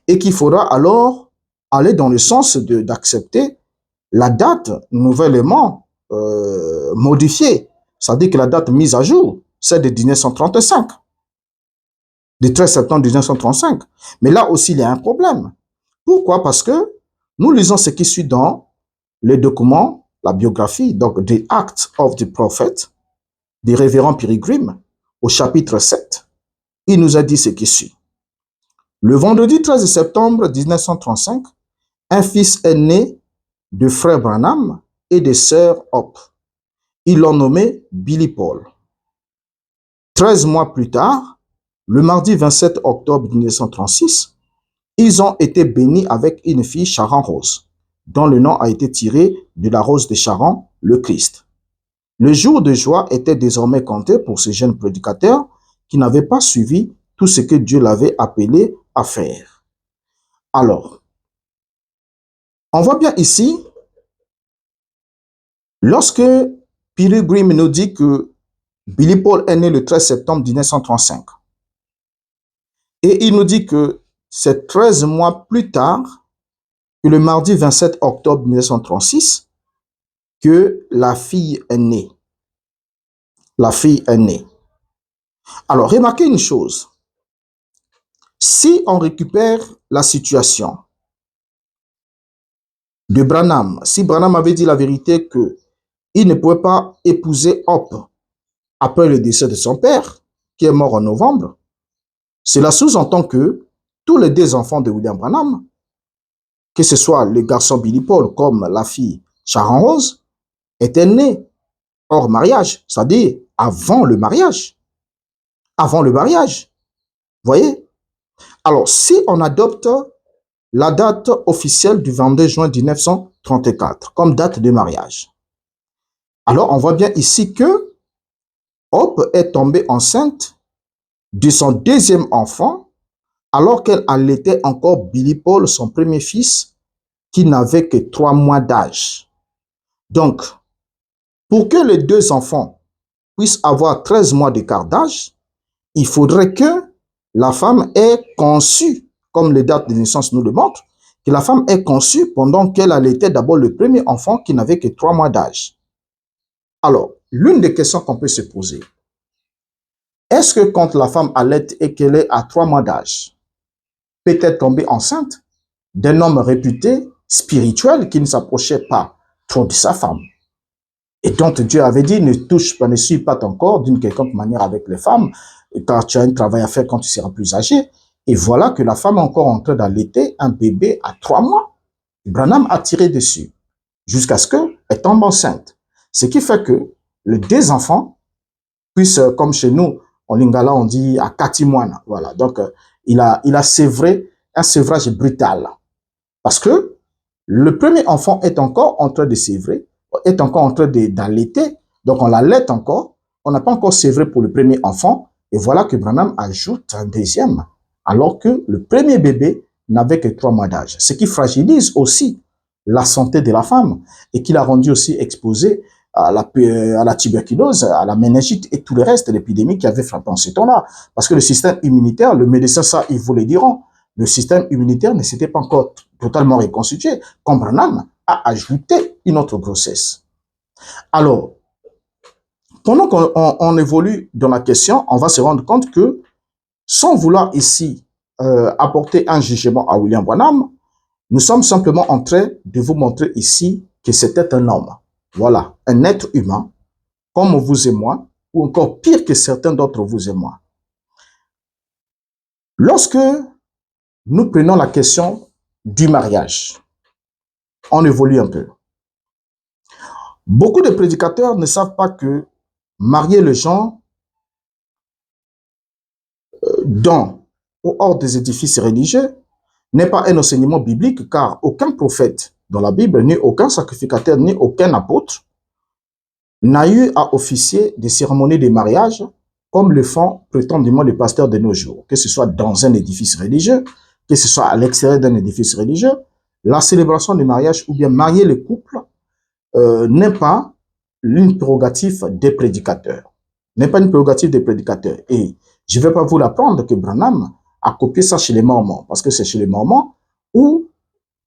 et qu'il faudra alors aller dans le sens d'accepter la date nouvellement modifiée, c'est-à-dire que la date mise à jour, c'est de 1935, du 13 septembre 1935. Mais là aussi, il y a un problème. Pourquoi? Parce que nous lisons ce qui suit dans les documents, la biographie, donc The Acts of the Prophet, des révérends Pilgrim, au chapitre 7. Il nous a dit ce qui suit. Le vendredi 13 septembre 1935, un fils est né de frère Branham et de sœur Hope. Ils l'ont nommé Billy Paul. 13 mois plus tard, le mardi 27 octobre 1936, ils ont été bénis avec une fille Sharon Rose, dont le nom a été tiré de la rose de Sharon, le Christ. Le jour de joie était désormais compté pour ce jeune prédicateur qui n'avait pas suivi tout ce que Dieu l'avait appelé à faire. Alors, on voit bien ici, lorsque Pilgrim nous dit que Billy Paul est né le 13 septembre 1935, et il nous dit que c'est 13 mois plus tard, que le mardi 27 octobre 1936, que la fille est née. La fille est née. Alors, remarquez une chose. Si on récupère la situation de Branham, si Branham avait dit la vérité qu'il ne pouvait pas épouser Hope après le décès de son père, qui est mort en novembre, cela sous-entend que tous les 2 enfants de William Branham, que ce soit le garçon Billy Paul comme la fille Sharon Rose, étaient nés hors mariage, c'est-à-dire avant le mariage. Avant le mariage. Vous voyez? Alors, si on adopte la date officielle du 22 juin 1934 comme date de mariage, alors on voit bien ici que Hope est tombée enceinte de son 2e enfant alors qu'elle allaitait encore Billy Paul, son premier fils, qui n'avait que 3 mois d'âge. Donc, pour que les 2 enfants puissent avoir 13 mois d'écart d'âge, il faudrait que la femme ait conçu, comme les dates de naissance nous le montrent, que la femme ait conçu pendant qu'elle allaitait d'abord le premier enfant qui n'avait que 3 mois d'âge. Alors, l'une des questions qu'on peut se poser, est-ce que quand la femme allaite et qu'elle est à 3 mois d'âge, peut-être tombée enceinte d'un homme réputé, spirituel, qui ne s'approchait pas trop de sa femme? Et donc Dieu avait dit, ne touche pas, ne suis pas ton corps d'une quelconque manière avec les femmes, car tu as un travail à faire quand tu seras plus âgé. Et voilà que la femme est encore en train d'allaiter un bébé à 3 mois. Branham a tiré dessus jusqu'à ce qu'elle tombe enceinte. Ce qui fait que les 2 enfants puissent, comme chez nous, en lingala, on dit à Katimoine. Voilà. Donc, il a sévré, un sévrage brutal. Parce que le premier enfant est encore en train de sévrer, est encore en train d'allaiter. Donc, on l'allaite encore. On n'a pas encore sévré pour le premier enfant. Et voilà que Branham ajoute un 2e. Alors que le premier bébé n'avait que 3 mois d'âge, ce qui fragilise aussi la santé de la femme et qui l'a rendu aussi exposé à la tuberculose, à la méningite et tout le reste de l'épidémie qui avait frappé en ce temps-là. Parce que le système immunitaire, le médecin, ça, ils vous le diront, le système immunitaire ne s'était pas encore totalement reconstitué, comme Branham a ajouté une autre grossesse. Alors, pendant qu'on évolue dans la question, on va se rendre compte que, sans vouloir ici apporter un jugement à William Branham, nous sommes simplement en train de vous montrer ici que c'était un homme. Voilà, un être humain, comme vous et moi, ou encore pire que certains d'entre vous et moi. Lorsque nous prenons la question du mariage, on évolue un peu. Beaucoup de prédicateurs ne savent pas que marier les gens dans ou hors des édifices religieux n'est pas un enseignement biblique, car aucun prophète dans la Bible, ni aucun sacrificateur, ni aucun apôtre n'a eu à officier des cérémonies de mariage comme le font prétendument les pasteurs de nos jours, que ce soit dans un édifice religieux, que ce soit à l'extérieur d'un édifice religieux. La célébration du mariage ou bien marier le couple n'est pas une prérogative des prédicateurs. N'est pas une prérogative des prédicateurs. Et je ne vais pas vous l'apprendre que Branham a copié ça chez les Mormons, parce que c'est chez les Mormons où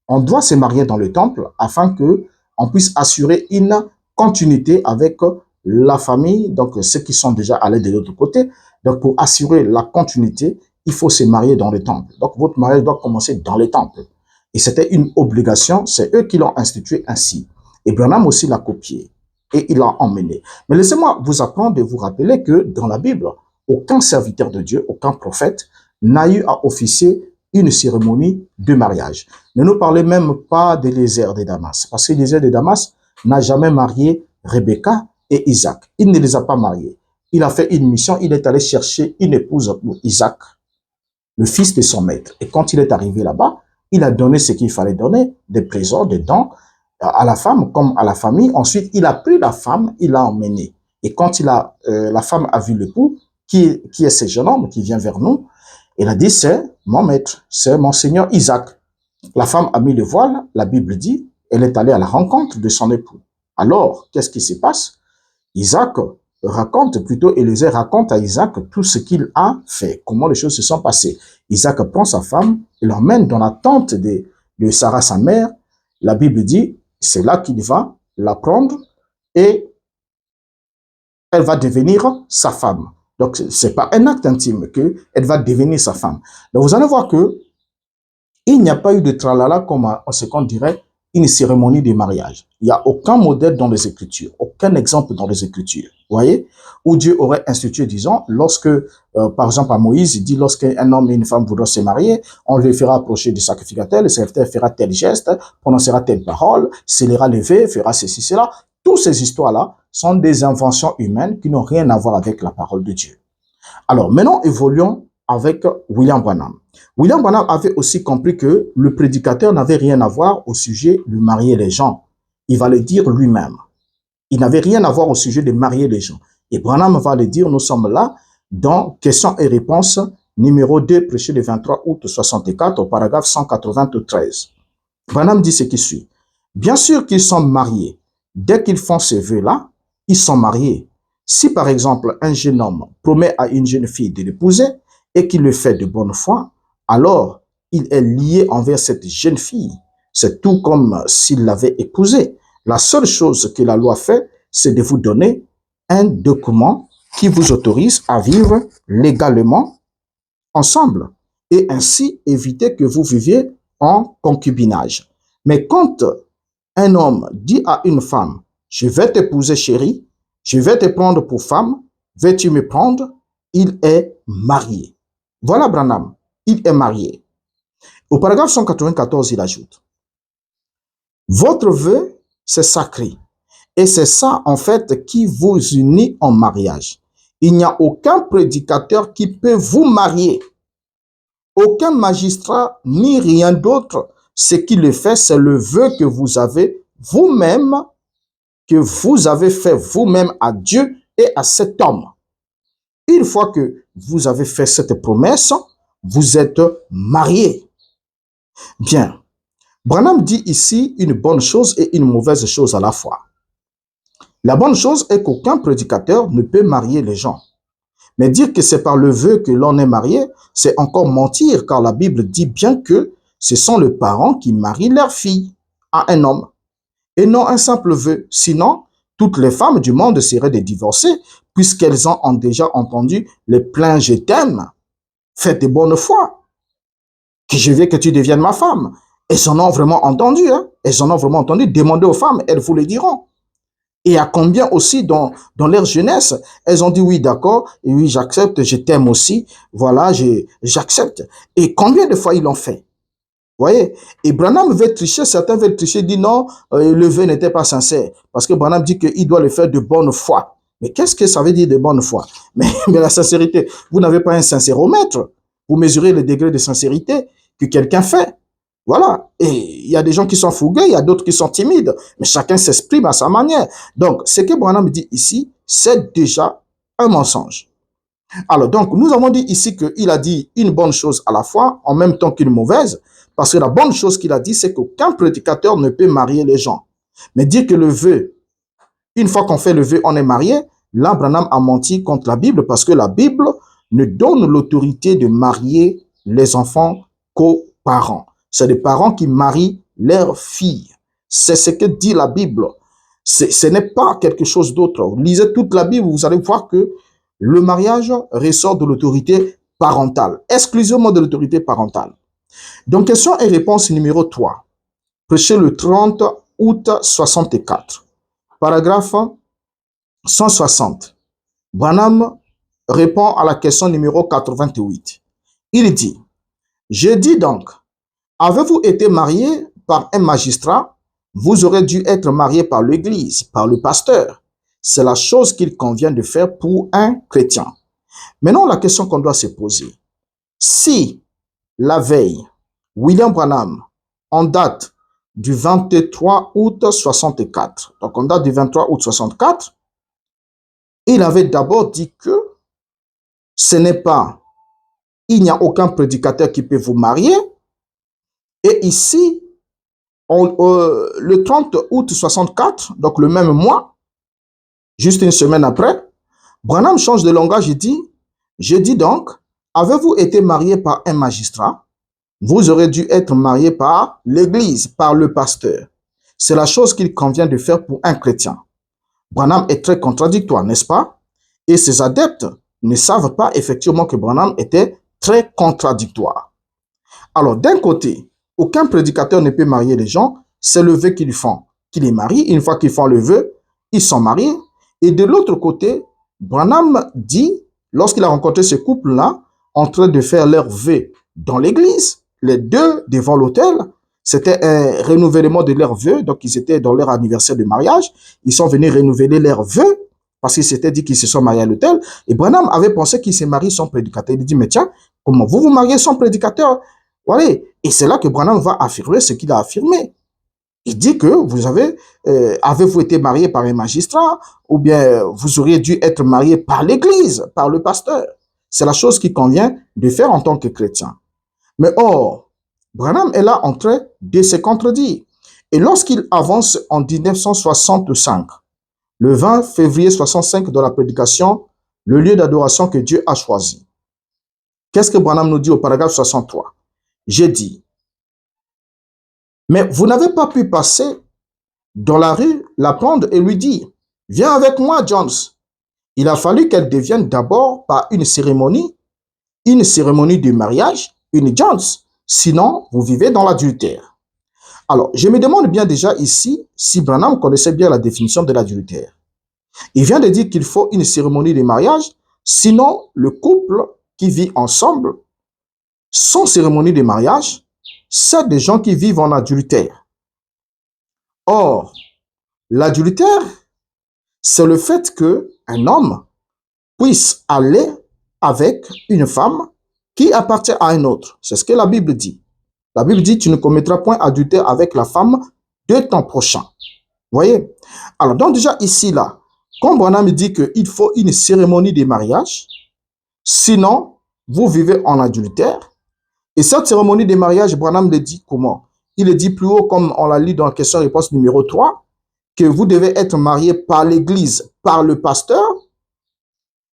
on doit se marier dans le temple afin que on puisse assurer une continuité avec la famille, donc ceux qui sont déjà allés de l'autre côté. Donc pour assurer la continuité, il faut se marier dans le temple. Donc votre mariage doit commencer dans le temple. Et c'était une obligation, c'est eux qui l'ont institué ainsi. Et Branham aussi l'a copié et il l'a emmené. Mais laissez-moi vous apprendre et vous rappeler que dans la Bible, aucun serviteur de Dieu, aucun prophète n'a eu à officier une cérémonie de mariage. Ne nous parlez même pas d'Élézer de Damas, parce qu'Élézer de Damas n'a jamais marié Rebecca et Isaac. Il ne les a pas mariés. Il a fait une mission, il est allé chercher une épouse pour Isaac, le fils de son maître. Et quand il est arrivé là-bas, il a donné ce qu'il fallait donner, des présents, des dons à la femme comme à la famille. Ensuite, il a pris la femme, il l'a emmenée. Et quand la femme a vu l'époux, qui est ce jeune homme qui vient vers nous, il a dit, c'est mon maître, c'est mon seigneur Isaac. La femme a mis le voile, la Bible dit, elle est allée à la rencontre de son époux. Alors, qu'est-ce qui se passe? Isaac raconte, plutôt Élisée raconte à Isaac tout ce qu'il a fait, comment les choses se sont passées. Isaac prend sa femme et l'emmène dans la tente de Sarah, sa mère. La Bible dit, c'est là qu'il va la prendre et elle va devenir sa femme. Donc, ce n'est pas un acte intime qu'elle va devenir sa femme. Donc, vous allez voir que il n'y a pas eu de tralala comme en ce qu'on dirait une cérémonie de mariage. Il n'y a aucun modèle dans les Écritures, aucun exemple dans les Écritures. Vous voyez? Où Dieu aurait institué, disons, lorsque, par exemple, à Moïse, il dit, lorsqu'un homme et une femme voudront se marier, on les fera approcher du sacrificateur, le sacrificateur fera tel geste, prononcera telle parole, scellera les vœux, fera ceci, cela. Toutes ces histoires-là sont des inventions humaines qui n'ont rien à voir avec la parole de Dieu. Alors, maintenant, évoluons avec William Branham. William Branham avait aussi compris que le prédicateur n'avait rien à voir au sujet de marier les gens. Il va le dire lui-même. Il n'avait rien à voir au sujet de marier les gens. Et Branham va le dire, nous sommes là dans questions et réponses numéro 2, prêché le 23 août 64, au paragraphe 193. Branham dit ce qui suit. Bien sûr qu'ils sont mariés. Dès qu'ils font ces vœux-là, ils sont mariés. Si par exemple un jeune homme promet à une jeune fille de l'épouser et qu'il le fait de bonne foi, alors il est lié envers cette jeune fille. C'est tout comme s'il l'avait épousée. La seule chose que la loi fait, c'est de vous donner un document qui vous autorise à vivre légalement ensemble et ainsi éviter que vous viviez en concubinage. Mais quand un homme dit à une femme, je vais t'épouser chérie, je vais te prendre pour femme, veux-tu me prendre? Il est marié. Voilà Branham, il est marié. Au paragraphe 194, il ajoute, votre vœu, c'est sacré. Et c'est ça, en fait, qui vous unit en mariage. Il n'y a aucun prédicateur qui peut vous marier. Aucun magistrat, ni rien d'autre. Ce qui le fait, c'est le vœu que vous avez vous-même, que vous avez fait vous-même à Dieu et à cet homme. Une fois que vous avez fait cette promesse, vous êtes marié. Bien, Branham dit ici une bonne chose et une mauvaise chose à la fois. La bonne chose est qu'aucun prédicateur ne peut marier les gens. Mais dire que c'est par le vœu que l'on est marié, c'est encore mentir, car la Bible dit bien que ce sont les parents qui marient leur fille à un homme, et non un simple vœu. Sinon, toutes les femmes du monde seraient des divorcées, puisqu'elles ont déjà entendu les pleins je t'aime, faites de bonne foi, que je veux que tu deviennes ma femme. Elles en ont vraiment entendu, hein? Elles en ont vraiment entendu. Demandez aux femmes, elles vous le diront. Et à combien aussi dans leur jeunesse, elles ont dit oui, d'accord, et oui, j'accepte, je t'aime aussi, voilà, j'accepte. Et combien de fois ils l'ont fait? Vous voyez? Et Branham veut tricher, certains veulent tricher, dit non, le vœu n'était pas sincère. Parce que Branham dit qu'il doit le faire de bonne foi. Mais qu'est-ce que ça veut dire de bonne foi? Mais la sincérité, vous n'avez pas un sincéromètre. Vous mesurez le degré de sincérité que quelqu'un fait. Voilà. Et il y a des gens qui sont fougueux, il y a d'autres qui sont timides, mais chacun s'exprime à sa manière. Donc, ce que Branham dit ici, c'est déjà un mensonge. Alors, donc, nous avons dit ici qu'il a dit une bonne chose à la fois, en même temps qu'une mauvaise, parce que la bonne chose qu'il a dit, c'est qu'aucun prédicateur ne peut marier les gens. Mais dire que le vœu, une fois qu'on fait le vœu, on est marié, là, Branham a menti contre la Bible, parce que la Bible ne donne l'autorité de marier les enfants qu'aux parents. C'est les parents qui marient leurs filles. C'est ce que dit la Bible. Ce n'est pas quelque chose d'autre. Lisez toute la Bible, vous allez voir que le mariage ressort de l'autorité parentale, exclusivement de l'autorité parentale. Donc, question et réponse numéro 3. Prêché le 30 août 64. Paragraphe 160. Branham répond à la question numéro 88. Il dit, je dis donc, avez-vous été marié par un magistrat? Vous aurez dû être marié par l'Église, par le pasteur. C'est la chose qu'il convient de faire pour un chrétien. Maintenant, la question qu'on doit se poser. Si la veille, William Branham, en date du 23 août 64, donc en date du 23 août 64, il avait d'abord dit que ce n'est pas, il n'y a aucun prédicateur qui peut vous marier. Et ici, le 30 août 64, donc le même mois, juste une semaine après, Branham change de langage et dit, je dis donc, avez-vous été marié par un magistrat? Vous aurez dû être marié par l'Église, par le pasteur. C'est la chose qu'il convient de faire pour un chrétien. Branham est très contradictoire, n'est-ce pas? Et ses adeptes ne savent pas effectivement que Branham était très contradictoire. Alors, d'un côté, aucun prédicateur ne peut marier les gens, c'est le vœu qu'ils font, qu'ils les marient. Une fois qu'ils font le vœu, ils sont mariés. Et de l'autre côté, Branham dit, lorsqu'il a rencontré ce couple-là, en train de faire leur vœu dans l'église, les deux devant l'autel, c'était un renouvellement de leurs vœux, donc ils étaient dans leur anniversaire de mariage, ils sont venus renouveler leurs vœux, parce qu'ils s'étaient dit qu'ils se sont mariés à l'autel, et Branham avait pensé qu'ils se marient sans prédicateur. Il dit, mais tiens, comment vous vous mariez sans prédicateur? Voilà. Et c'est là que Branham va affirmer ce qu'il a affirmé. Il dit que vous avez-vous été marié par un magistrat, ou bien vous auriez dû être marié par l'église, par le pasteur. C'est la chose qui convient de faire en tant que chrétien. Mais or, Branham est là en train de se contredire. Et lorsqu'il avance en 1965, le 20 février 65 dans la prédication, le lieu d'adoration que Dieu a choisi. Qu'est-ce que Branham nous dit au paragraphe 63? J'ai dit, mais vous n'avez pas pu passer dans la rue, la prendre et lui dire, viens avec moi, Jones. Il a fallu qu'elle devienne d'abord par une cérémonie de mariage, une Jones. Sinon, vous vivez dans l'adultère. Alors, je me demande bien déjà ici si Branham connaissait bien la définition de l'adultère. Il vient de dire qu'il faut une cérémonie de mariage, sinon le couple qui vit ensemble, sans cérémonie de mariage, c'est des gens qui vivent en adultère. Or, l'adultère, c'est le fait qu'un homme puisse aller avec une femme qui appartient à un autre. C'est ce que la Bible dit. La Bible dit, tu ne commettras point adultère avec la femme de ton prochain. Vous voyez? Alors, donc déjà ici, là, quand Branham dit qu'il faut une cérémonie de mariage, sinon, vous vivez en adultère, Et cette cérémonie de mariage, Branham le dit comment? Il le dit plus haut, comme on l'a lu dans la question-réponse numéro 3, que vous devez être marié par l'Église, par le pasteur,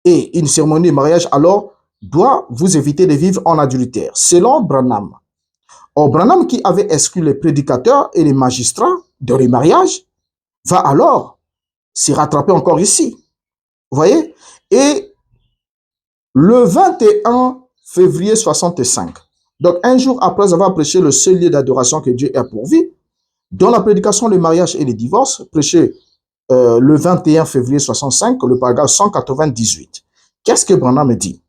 et une cérémonie de mariage, alors, doit vous éviter de vivre en adultère, selon Branham. Or, Branham, qui avait exclu les prédicateurs et les magistrats dans les mariages, va alors s'y rattraper encore ici. Vous voyez? Et le 21 février 65, donc un jour après avoir prêché le seul lieu d'adoration que Dieu a pourvu, dans la prédication du mariage et le divorce, prêché le 21 février 65, le paragraphe 198. Qu'est-ce que Branham dit?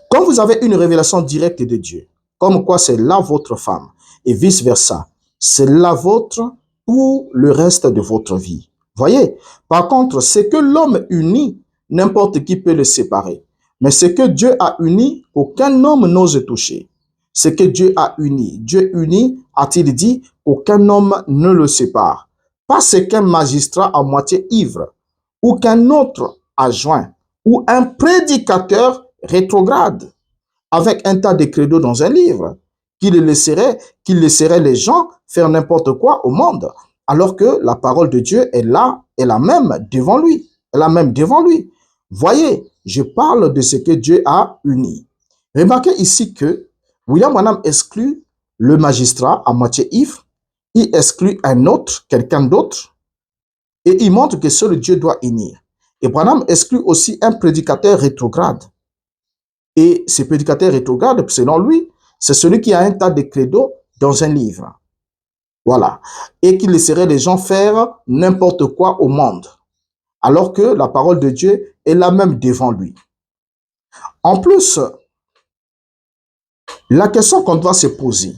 Quand vous avez une révélation directe de Dieu, comme quoi c'est là votre femme, et vice-versa, c'est la vôtre pour le reste de votre vie. Voyez? Par contre, ce que l'homme unit, n'importe qui peut le séparer. Mais ce que Dieu a uni, aucun homme n'ose toucher. Ce que Dieu a uni, a-t-il dit, aucun homme ne le sépare. Pas ce qu'un magistrat à moitié ivre, ou qu'un autre adjoint, ou un prédicateur rétrograde, avec un tas de credos dans un livre, qui laisserait les gens faire n'importe quoi au monde, alors que la parole de Dieu est là, est la même devant lui. Voyez, je parle de ce que Dieu a uni. Remarquez ici que William Branham exclut le magistrat à moitié ivre, il exclut un autre, quelqu'un d'autre, et il montre que seul Dieu doit unir. Et Branham exclut aussi un prédicateur rétrograde. Et ce prédicateur rétrograde, selon lui, c'est celui qui a un tas de credos dans un livre. Voilà. Et qui laisserait les gens faire n'importe quoi au monde. Alors que la parole de Dieu est la même devant lui. En plus, la question qu'on doit se poser,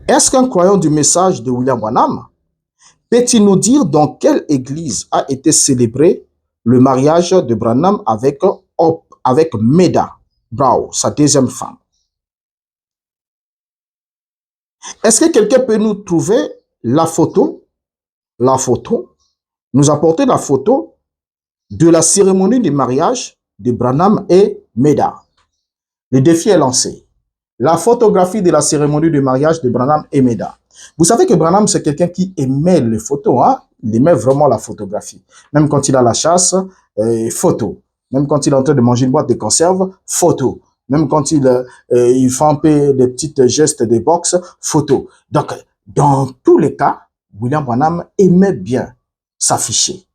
est-ce qu'un croyant du message de William Branham peut-il nous dire dans quelle église a été célébré le mariage de Branham avec Meda Brown, sa deuxième femme? Est-ce que quelqu'un peut nous trouver la photo, nous apporter la photo de la cérémonie de mariage de Branham et Meda? Le défi est lancé. La photographie de la cérémonie de mariage de Branham et Meda. Vous savez que Branham, c'est quelqu'un qui aimait les photos, hein? Il aimait vraiment la photographie. Même quand il a la chasse, photo. Même quand il est en train de manger une boîte de conserve, photo. Même quand il fait un peu des petits gestes de boxe, photo. Donc, dans tous les cas, William Branham aimait bien s'afficher.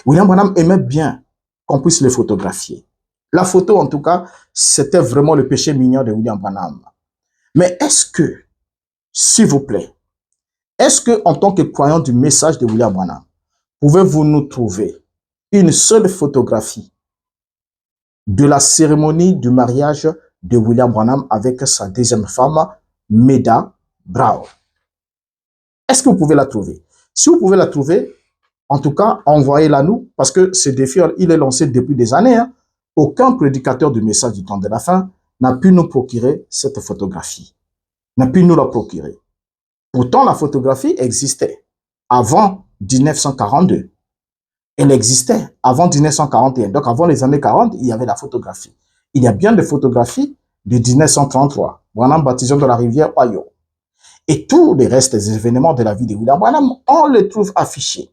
William Branham aimait bien qu'on puisse le photographier. La photo, en tout cas, c'était vraiment le péché mignon de William Branham. Mais est-ce que, s'il vous plaît, est-ce que, en tant que croyant du message de William Branham, pouvez-vous nous trouver une seule photographie de la cérémonie du mariage de William Branham avec sa deuxième femme, Meda Brown? Est-ce que vous pouvez la trouver? Si vous pouvez la trouver, en tout cas, envoyez-la nous, parce que ce défi, il est lancé depuis des années. Hein. Aucun prédicateur du message du temps de la fin n'a pu nous procurer cette photographie, n'a pu nous la procurer. Pourtant, la photographie existait avant 1942. Elle existait avant 1941. Donc, avant les années 40, il y avait la photographie. Il y a bien des photographies de 1933. Branham baptisé de la rivière Ohio. Et tous les restes des événements de la vie de William Branham, on les trouve affichés.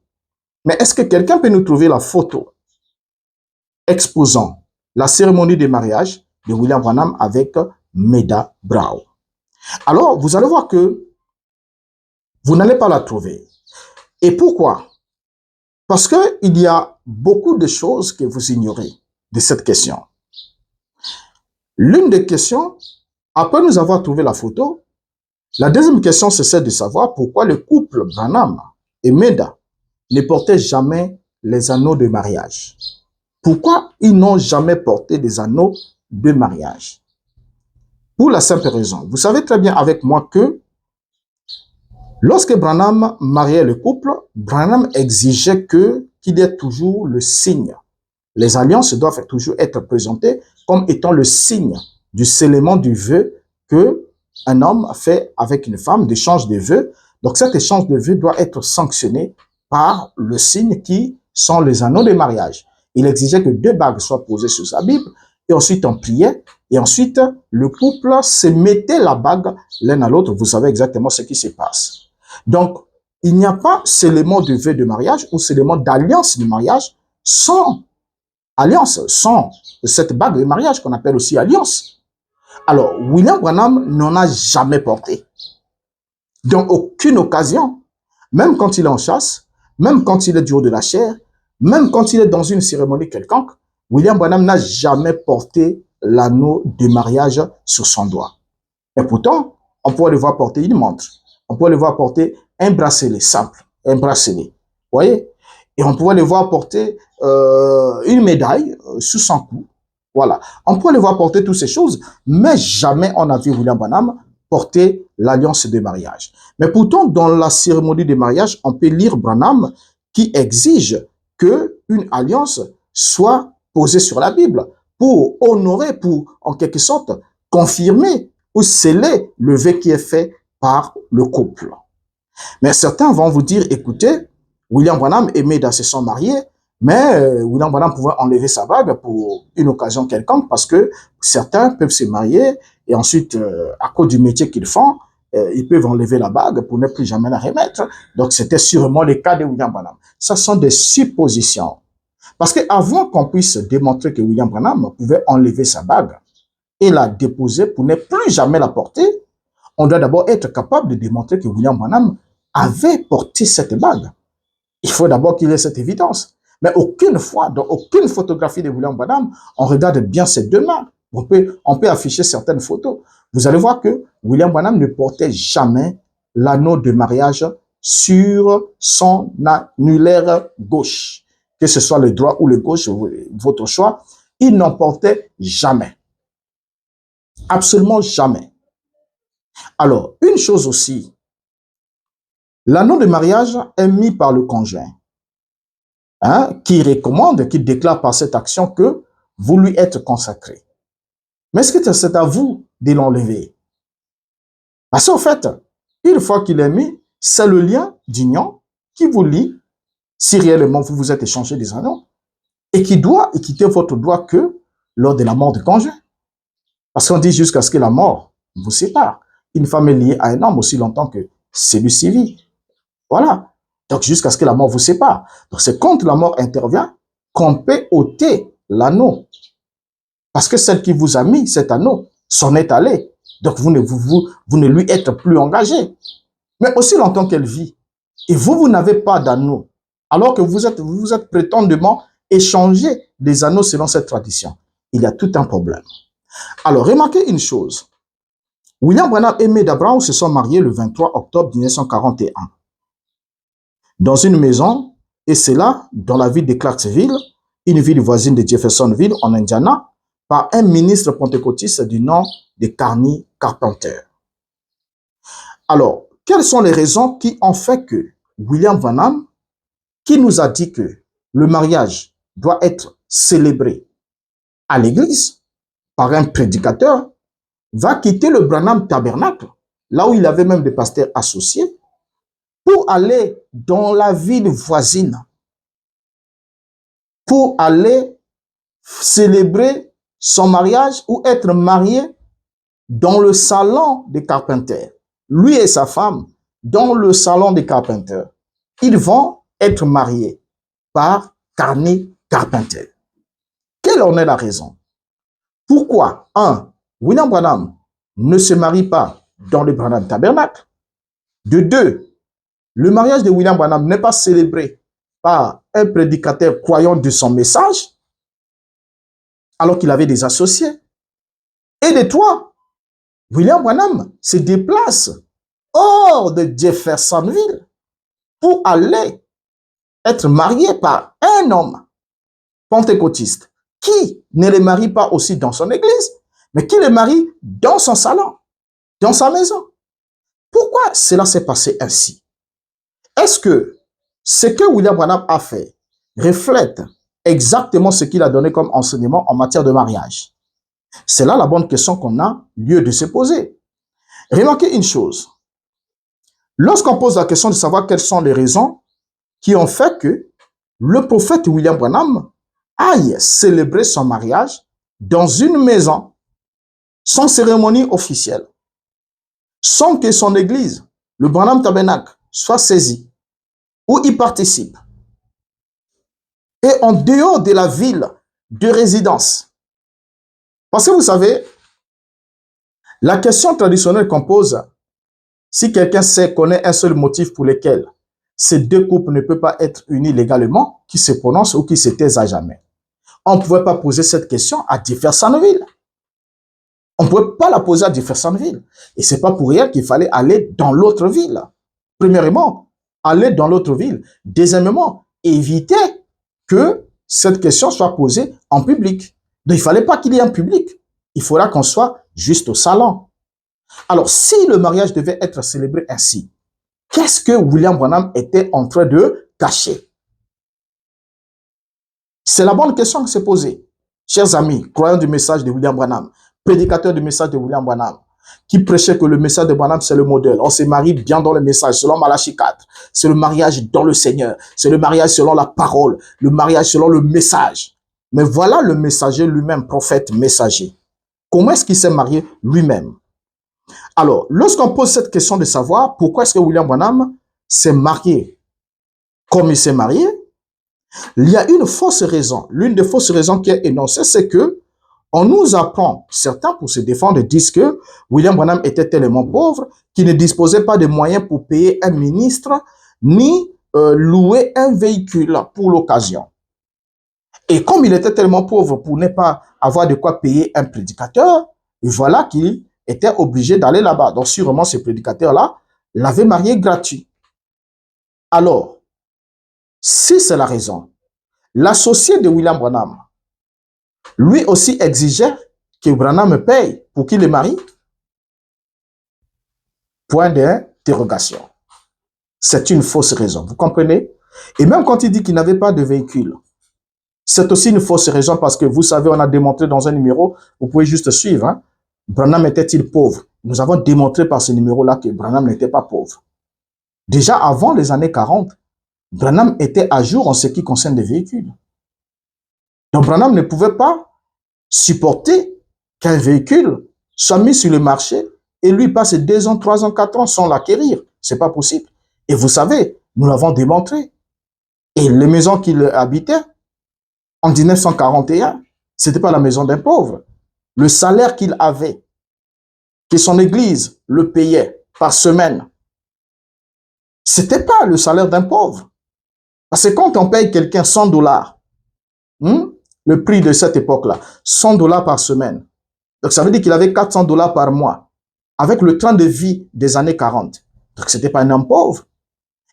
Mais est-ce que quelqu'un peut nous trouver la photo exposant la cérémonie de mariage de William Branham avec Meda Brown? Alors, vous allez voir que vous n'allez pas la trouver. Et pourquoi? Parce qu'il y a beaucoup de choses que vous ignorez de cette question. L'une des questions, après nous avoir trouvé la photo, la deuxième question, c'est celle de savoir pourquoi le couple Branham et Meda ne portaient jamais les anneaux de mariage. Pourquoi ils n'ont jamais porté des anneaux de mariage? Pour la simple raison, vous savez très bien avec moi que lorsque Branham mariait le couple, Branham exigeait qu'il y ait toujours le signe. Les alliances doivent toujours être présentées comme étant le signe du scellement du vœu que un homme fait avec une femme, d'échange de vœux. Donc cet échange de vœux doit être sanctionné par le signe qui sont les anneaux de mariage. Il exigeait que 2 bagues soient posées sur sa Bible et ensuite on priait, et ensuite le couple se mettait la bague l'un à l'autre. Vous savez exactement ce qui se passe. Donc, il n'y a pas seulement de vœu de mariage ou seulement d'alliance de mariage sans alliance, sans cette bague de mariage qu'on appelle aussi alliance. Alors, William Branham n'en a jamais porté. Dans aucune occasion, même quand il est en chasse, même quand il est du haut de la chair, même quand il est dans une cérémonie quelconque, William Branham n'a jamais porté l'anneau de mariage sur son doigt. Et pourtant, on peut le voir porter une montre. On peut le voir porter un bracelet simple, un bracelet. Vous voyez? Et on peut le voir porter une médaille sous son cou. Voilà. On peut le voir porter toutes ces choses, mais jamais on a vu William Branham porter l'alliance de mariage. Mais pourtant, dans la cérémonie de mariage, on peut lire Branham qui exige qu'une alliance soit posée sur la Bible pour honorer, pour en quelque sorte confirmer ou sceller le vœu qui est fait par le couple. Mais certains vont vous dire, écoutez, William Branham aimait d'assez se marier, mais William Branham pouvait enlever sa bague pour une occasion quelconque parce que certains peuvent se marier et ensuite, à cause du métier qu'ils font, ils peuvent enlever la bague pour ne plus jamais la remettre. Donc, c'était sûrement le cas de William Branham. Ça sont des suppositions. Parce qu'avant qu'on puisse démontrer que William Branham pouvait enlever sa bague et la déposer pour ne plus jamais la porter, on doit d'abord être capable de démontrer que William Branham avait porté cette bague. Il faut d'abord qu'il ait cette évidence. Mais aucune fois, dans aucune photographie de William Branham, on regarde bien ses deux mains. On peut afficher certaines photos. Vous allez voir que William Branham ne portait jamais l'anneau de mariage sur son annulaire gauche. Que ce soit le droit ou le gauche, votre choix, il n'en portait jamais. Absolument jamais. Alors, une chose aussi, l'anneau de mariage est mis par le conjoint, qui recommande, qui déclare par cette action que vous lui êtes consacré. Mais est-ce que c'est à vous de l'enlever? Parce qu'en fait, une fois qu'il est mis, c'est le lien d'union qui vous lie, si réellement vous vous êtes échangé des anneaux, et qui doit quitter votre doigt que lors de la mort du conjoint. Parce qu'on dit jusqu'à ce que la mort vous sépare. Une femme est liée à un homme aussi longtemps que celui-ci vit. Voilà. Donc, jusqu'à ce que la mort vous sépare. Donc, c'est quand la mort intervient qu'on peut ôter l'anneau. Parce que celle qui vous a mis cet anneau s'en est allée. Donc, vous ne lui êtes plus engagé. Mais aussi longtemps qu'elle vit. Et vous n'avez pas d'anneau. Alors que vous êtes prétendument échangé des anneaux selon cette tradition. Il y a tout un problème. Alors, remarquez une chose. William Branham et Maida Brown se sont mariés le 23 octobre 1941. Dans une maison, et c'est là, dans la ville de Clarksville, une ville voisine de Jeffersonville, en Indiana, par un ministre pentecôtiste du nom de Carney Carpenter. Alors, quelles sont les raisons qui ont fait que William Branham, qui nous a dit que le mariage doit être célébré à l'église par un prédicateur, va quitter le Branham Tabernacle, là où il avait même des pasteurs associés, pour aller dans la ville voisine, pour aller célébrer son mariage ou être marié dans le salon des Carpenter. Lui et sa femme, dans le salon des Carpenter, ils vont être mariés par Carney Carpenter. Quelle en est la raison? Pourquoi, William Branham ne se marie pas dans le Branham Tabernacle? De deux, le mariage de William Branham n'est pas célébré par un prédicateur croyant de son message, alors qu'il avait des associés. Et de trois, William Branham se déplace hors de Jeffersonville pour aller être marié par un homme pentecôtiste qui ne le marie pas aussi dans son église, mais qui le marie dans son salon, dans sa maison. Pourquoi cela s'est passé ainsi? Est-ce que ce que William Branham a fait reflète exactement ce qu'il a donné comme enseignement en matière de mariage? C'est là la bonne question qu'on a lieu de se poser. Remarquez une chose. Lorsqu'on pose la question de savoir quelles sont les raisons qui ont fait que le prophète William Branham aille célébrer son mariage dans une maison, sans cérémonie officielle, sans que son église, le Branham Tabernacle, soit saisi ou y participe, et en dehors de la ville de résidence. Parce que vous savez, la question traditionnelle qu'on pose, si quelqu'un connaît un seul motif pour lequel ces deux couples ne peuvent pas être unis légalement, qui se prononcent ou qui se taisent à jamais. On ne pouvait pas poser cette question à Jeffersonville. On ne pouvait pas la poser à Jeffersonville. Et ce n'est pas pour rien qu'il fallait aller dans l'autre ville. Premièrement, aller dans l'autre ville. Deuxièmement, éviter que cette question soit posée en public. Donc, il ne fallait pas qu'il y ait un public. Il faudra qu'on soit juste au salon. Alors, si le mariage devait être célébré ainsi, qu'est-ce que William Branham était en train de cacher? C'est la bonne question qui s'est posée. Chers amis, croyants du message de William Branham, prédicateurs du message de William Branham, qui prêchait que le message de Branham, c'est le modèle. On se marie bien dans le message, selon Malachie 4. C'est le mariage dans le Seigneur. C'est le mariage selon la parole. Le mariage selon le message. Mais voilà le messager lui-même, prophète messager. Comment est-ce qu'il s'est marié lui-même? Alors, lorsqu'on pose cette question de savoir pourquoi est-ce que William Branham s'est marié comme il s'est marié, il y a une fausse raison. L'une des fausses raisons qui est énoncée, c'est que on nous apprend, certains pour se défendre disent que William Branham était tellement pauvre qu'il ne disposait pas de moyens pour payer un ministre ni louer un véhicule pour l'occasion. Et comme il était tellement pauvre pour ne pas avoir de quoi payer un prédicateur, voilà qu'il était obligé d'aller là-bas. Donc sûrement ce prédicateur-là l'avait marié gratuit. Alors, si c'est la raison, l'associé de William Branham, lui aussi exigeait que Branham paye pour qu'il le marie? Point d'interrogation. C'est une fausse raison, vous comprenez? Et même quand il dit qu'il n'avait pas de véhicule, c'est aussi une fausse raison parce que vous savez, on a démontré dans un numéro, vous pouvez juste suivre, hein? Branham était-il pauvre? Nous avons démontré par ce numéro-là que Branham n'était pas pauvre. Déjà avant les années 40, Branham était à jour en ce qui concerne les véhicules. Donc Branham ne pouvait pas supporter qu'un véhicule soit mis sur le marché et lui passe 2 ans, 3 ans, 4 ans sans l'acquérir. C'est pas possible. Et vous savez, nous l'avons démontré. Et les maisons qu'il habitait en 1941, c'était pas la maison d'un pauvre. Le salaire qu'il avait, que son église le payait par semaine, c'était pas le salaire d'un pauvre. Parce que quand on paye quelqu'un $100, le prix de cette époque-là, $100 par semaine. Donc, ça veut dire qu'il avait $400 par mois, avec le train de vie des années 40. Donc, c'était pas un homme pauvre.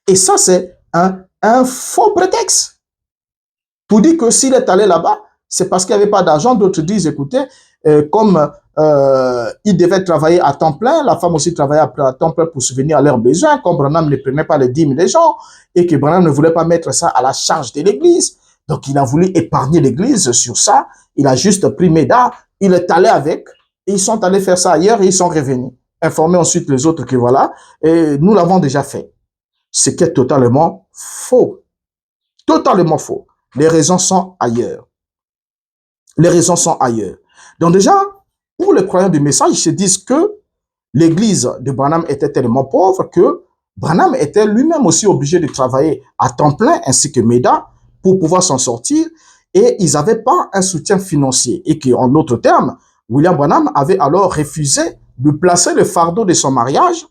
Et ça, c'est un faux prétexte. Pour dire que s'il est allé là-bas, c'est parce qu'il n'y avait pas d'argent. D'autres disent, écoutez, comme il devait travailler à temps plein, la femme aussi travaillait à temps plein pour subvenir à leurs besoins, comme Branham ne prenait pas les dîmes des gens, et que Branham ne voulait pas mettre ça à la charge de l'église. Donc, il a voulu épargner l'église sur ça. Il a juste pris Médard, il est allé avec, et ils sont allés faire ça ailleurs et ils sont revenus. Informer ensuite les autres que voilà, et nous l'avons déjà fait. Ce qui est totalement faux. Totalement faux. Les raisons sont ailleurs. Les raisons sont ailleurs. Donc déjà, pour les croyants du message, ils se disent que l'église de Branham était tellement pauvre que Branham était lui-même aussi obligé de travailler à temps plein, ainsi que Médard, pour pouvoir s'en sortir, et ils n'avaient pas un soutien financier. Et qu'en d'autres termes, William Branham avait alors refusé de placer le fardeau de son mariage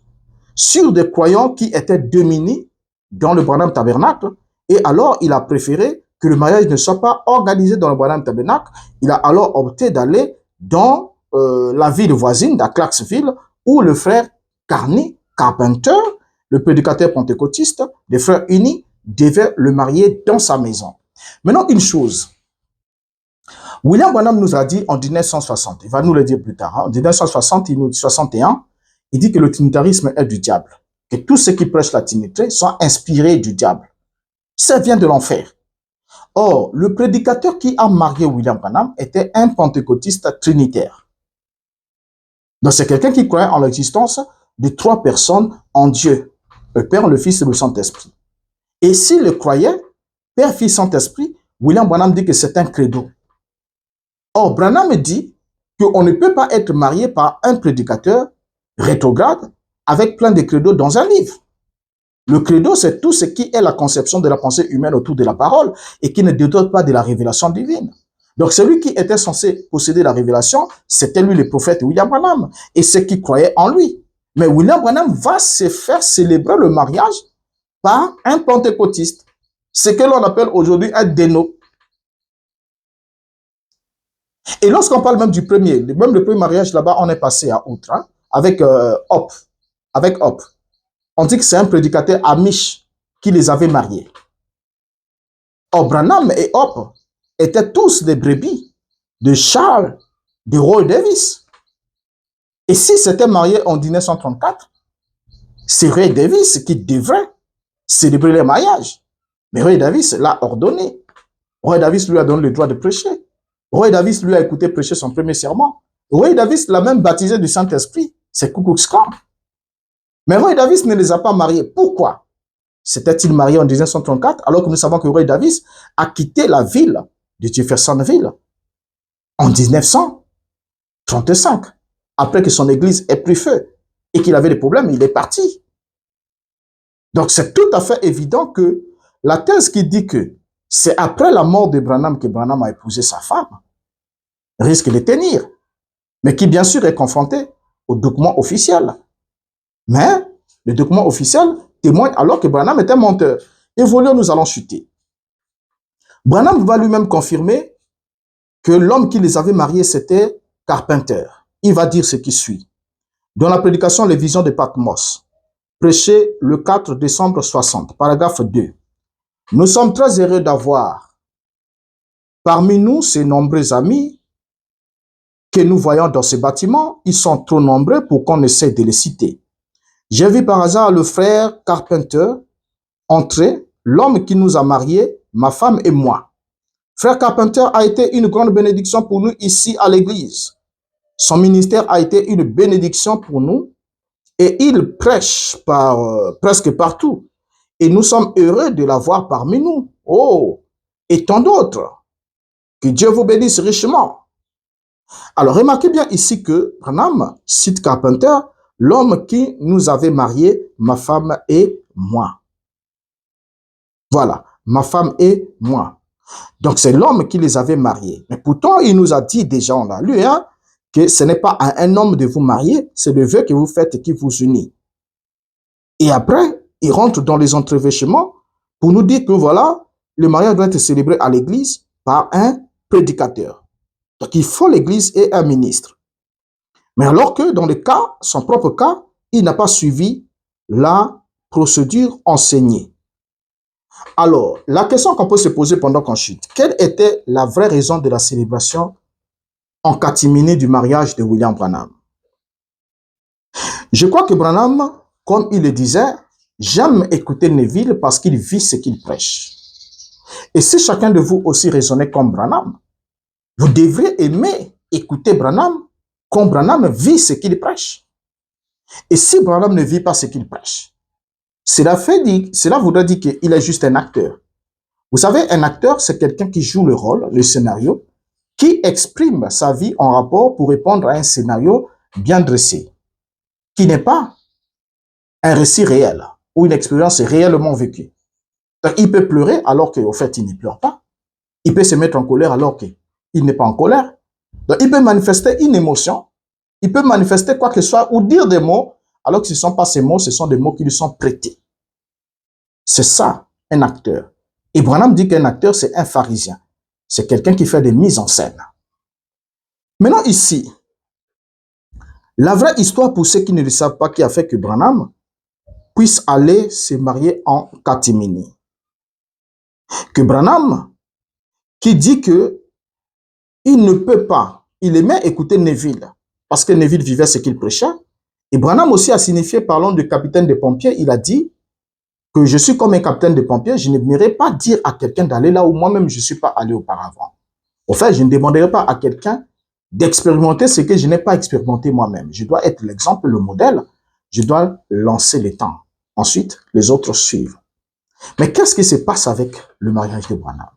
sur des croyants qui étaient démunis dans le Branham Tabernacle, et alors il a préféré que le mariage ne soit pas organisé dans le Branham Tabernacle. Il a alors opté d'aller dans la ville voisine, à Clarksville, où le frère Carney Carpenter, le prédicateur pentecôtiste des Frères Unis, devait le marier dans sa maison. Maintenant, une chose. William Branham nous a dit en 1960, il va nous le dire plus tard, en 1960, 61, il dit que le trinitarisme est du diable, que tous ceux qui prêchent la Trinité sont inspirés du diable. Ça vient de l'enfer. Or, le prédicateur qui a marié William Branham était un pentecôtiste trinitaire. Donc, c'est quelqu'un qui croyait en l'existence de 3 personnes en Dieu, le Père, le Fils et le Saint-Esprit. Et s'il le croyait, Père, Fils, Saint-Esprit, William Branham dit que c'est un credo. Or, Branham dit qu'on ne peut pas être marié par un prédicateur rétrograde avec plein de credos dans un livre. Le credo, c'est tout ce qui est la conception de la pensée humaine autour de la parole et qui ne dédote pas de la révélation divine. Donc, celui qui était censé posséder la révélation, c'était lui le prophète William Branham et ceux qui croyaient en lui. Mais William Branham va se faire célébrer le mariage par un pentecôtiste, ce que l'on appelle aujourd'hui un déno. Et lorsqu'on parle même du premier, même le premier mariage là-bas, on est passé à outre, hein, avec Hop. Avec Hop. On dit que c'est un prédicateur amish qui les avait mariés. Or, Branham et Hop étaient tous des brebis de Charles, de Roy Davis. Et si c'était marié en 1934, c'est Roy Davis qui devrait célébrer le mariage. Mais Roy Davis l'a ordonné. Roy Davis lui a donné le droit de prêcher. Roy Davis lui a écouté prêcher son premier serment. Roy Davis l'a même baptisé du Saint-Esprit. C'est Ku Klux Klan. Mais Roy Davis ne les a pas mariés. Pourquoi? S'était-il marié en 1934 alors que nous savons que Roy Davis a quitté la ville de Jeffersonville en 1935. Après que son église ait pris feu et qu'il avait des problèmes, il est parti. Donc c'est tout à fait évident que la thèse qui dit que c'est après la mort de Branham que Branham a épousé sa femme risque de tenir, mais qui bien sûr est confronté aux documents officiels. Mais le document officiel témoigne alors que Branham était menteur. Évoluons, nous allons chuter. Branham va lui-même confirmer que l'homme qui les avait mariés, c'était Carpenter. Il va dire ce qui suit. Dans la prédication Les Visions de Patmos, prêchée le 4 décembre 60, paragraphe 2. Nous sommes très heureux d'avoir parmi nous ces nombreux amis que nous voyons dans ce bâtiment. Ils sont trop nombreux pour qu'on essaie de les citer. J'ai vu par hasard le frère Carpenter entrer, l'homme qui nous a mariés, ma femme et moi. Frère Carpenter a été une grande bénédiction pour nous ici à l'église. Son ministère a été une bénédiction pour nous et il prêche presque partout. Et nous sommes heureux de l'avoir parmi nous. Oh, et tant d'autres. Que Dieu vous bénisse richement. Alors, remarquez bien ici que Branham cite Carpenter, l'homme qui nous avait mariés, ma femme et moi. Voilà, ma femme et moi. Donc, c'est l'homme qui les avait mariés. Mais pourtant, il nous a dit déjà, on l'a lu, hein, que ce n'est pas à un homme de vous marier, c'est le vœu que vous faites qui vous unit. Et après, il rentre dans les entrevêchements pour nous dire que voilà, le mariage doit être célébré à l'église par un prédicateur. Donc, il faut l'église et un ministre. Mais alors que dans le cas, son propre cas, il n'a pas suivi la procédure enseignée. Alors, la question qu'on peut se poser pendant qu'on chute, quelle était la vraie raison de la célébration en catimini du mariage de William Branham? Je crois que Branham, comme il le disait, j'aime écouter Neville parce qu'il vit ce qu'il prêche. Et si chacun de vous aussi raisonnait comme Branham, vous devriez aimer écouter Branham comme Branham vit ce qu'il prêche. Et si Branham ne vit pas ce qu'il prêche, cela voudrait dire qu'il est juste un acteur. Vous savez, un acteur, c'est quelqu'un qui joue le rôle, le scénario, qui exprime sa vie en rapport pour répondre à un scénario bien dressé, qui n'est pas un récit réel ou une expérience réellement vécue. Donc, il peut pleurer alors qu'au fait, il ne pleure pas. Il peut se mettre en colère alors qu'il n'est pas en colère. Donc, il peut manifester une émotion. Il peut manifester quoi que ce soit ou dire des mots alors que ce ne sont pas ces mots, ce sont des mots qui lui sont prêtés. C'est ça, un acteur. Et Branham dit qu'un acteur, c'est un pharisien. C'est quelqu'un qui fait des mises en scène. Maintenant, ici, la vraie histoire pour ceux qui ne le savent pas qui a fait que Branham puisse aller se marier en catimini. Que Branham, qui dit que il ne peut pas, il aimait écouter Neville, parce que Neville vivait ce qu'il prêchait. Et Branham aussi a signifié, parlant de capitaine de pompiers, il a dit que je suis comme un capitaine de pompiers, je n'aimerais pas dire à quelqu'un d'aller là où moi-même je ne suis pas allé auparavant. Au fait, je ne demanderai pas à quelqu'un d'expérimenter ce que je n'ai pas expérimenté moi-même. Je dois être l'exemple, le modèle, je dois lancer les temps. Ensuite, les autres suivent. Mais qu'est-ce qui se passe avec le mariage de Branham?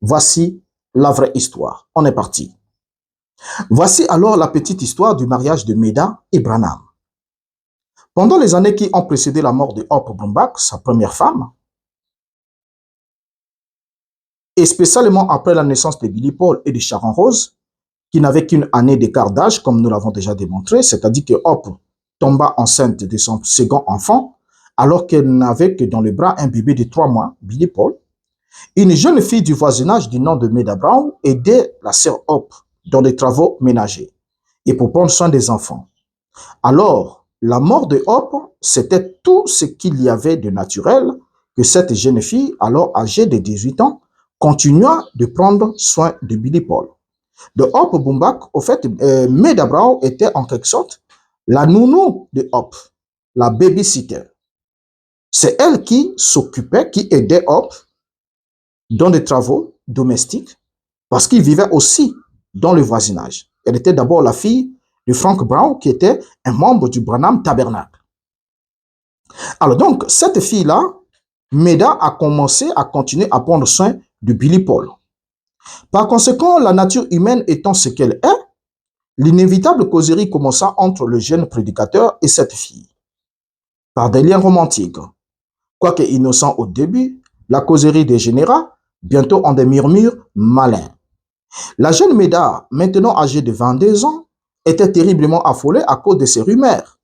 Voici la vraie histoire. On est parti. Voici alors la petite histoire du mariage de Meda et Branham. Pendant les années qui ont précédé la mort de Hope Brumbach, sa première femme, et spécialement après la naissance de Billy Paul et de Sharon Rose, qui n'avaient qu'une année d'écart d'âge, comme nous l'avons déjà démontré, c'est-à-dire que Hope tomba enceinte de son second enfant, alors qu'elle n'avait que dans le bras un bébé de 3 mois, Billy Paul. Une jeune fille du voisinage du nom de Meda Brown aidait la sœur Hope dans les travaux ménagers et pour prendre soin des enfants. Alors, la mort de Hope, c'était tout ce qu'il y avait de naturel que cette jeune fille, alors âgée de 18 ans, continua de prendre soin de Billy Paul. De Hope Brumbach, au fait, Meda Brown était en quelque sorte la nounou de Hope, la babysitter. C'est elle qui s'occupait, qui aidait Hope dans des travaux domestiques, parce qu'il vivait aussi dans le voisinage. Elle était d'abord la fille de Frank Brown, qui était un membre du Branham Tabernacle. Alors donc, cette fille-là, Meda a commencé à continuer à prendre soin de Billy Paul. Par conséquent, la nature humaine étant ce qu'elle est, l'inévitable causerie commença entre le jeune prédicateur et cette fille, par des liens romantiques. Quoique innocent au début, la causerie dégénéra bientôt en des murmures malins. La jeune Meda, maintenant âgée de 22 ans, était terriblement affolée à cause de ces rumeurs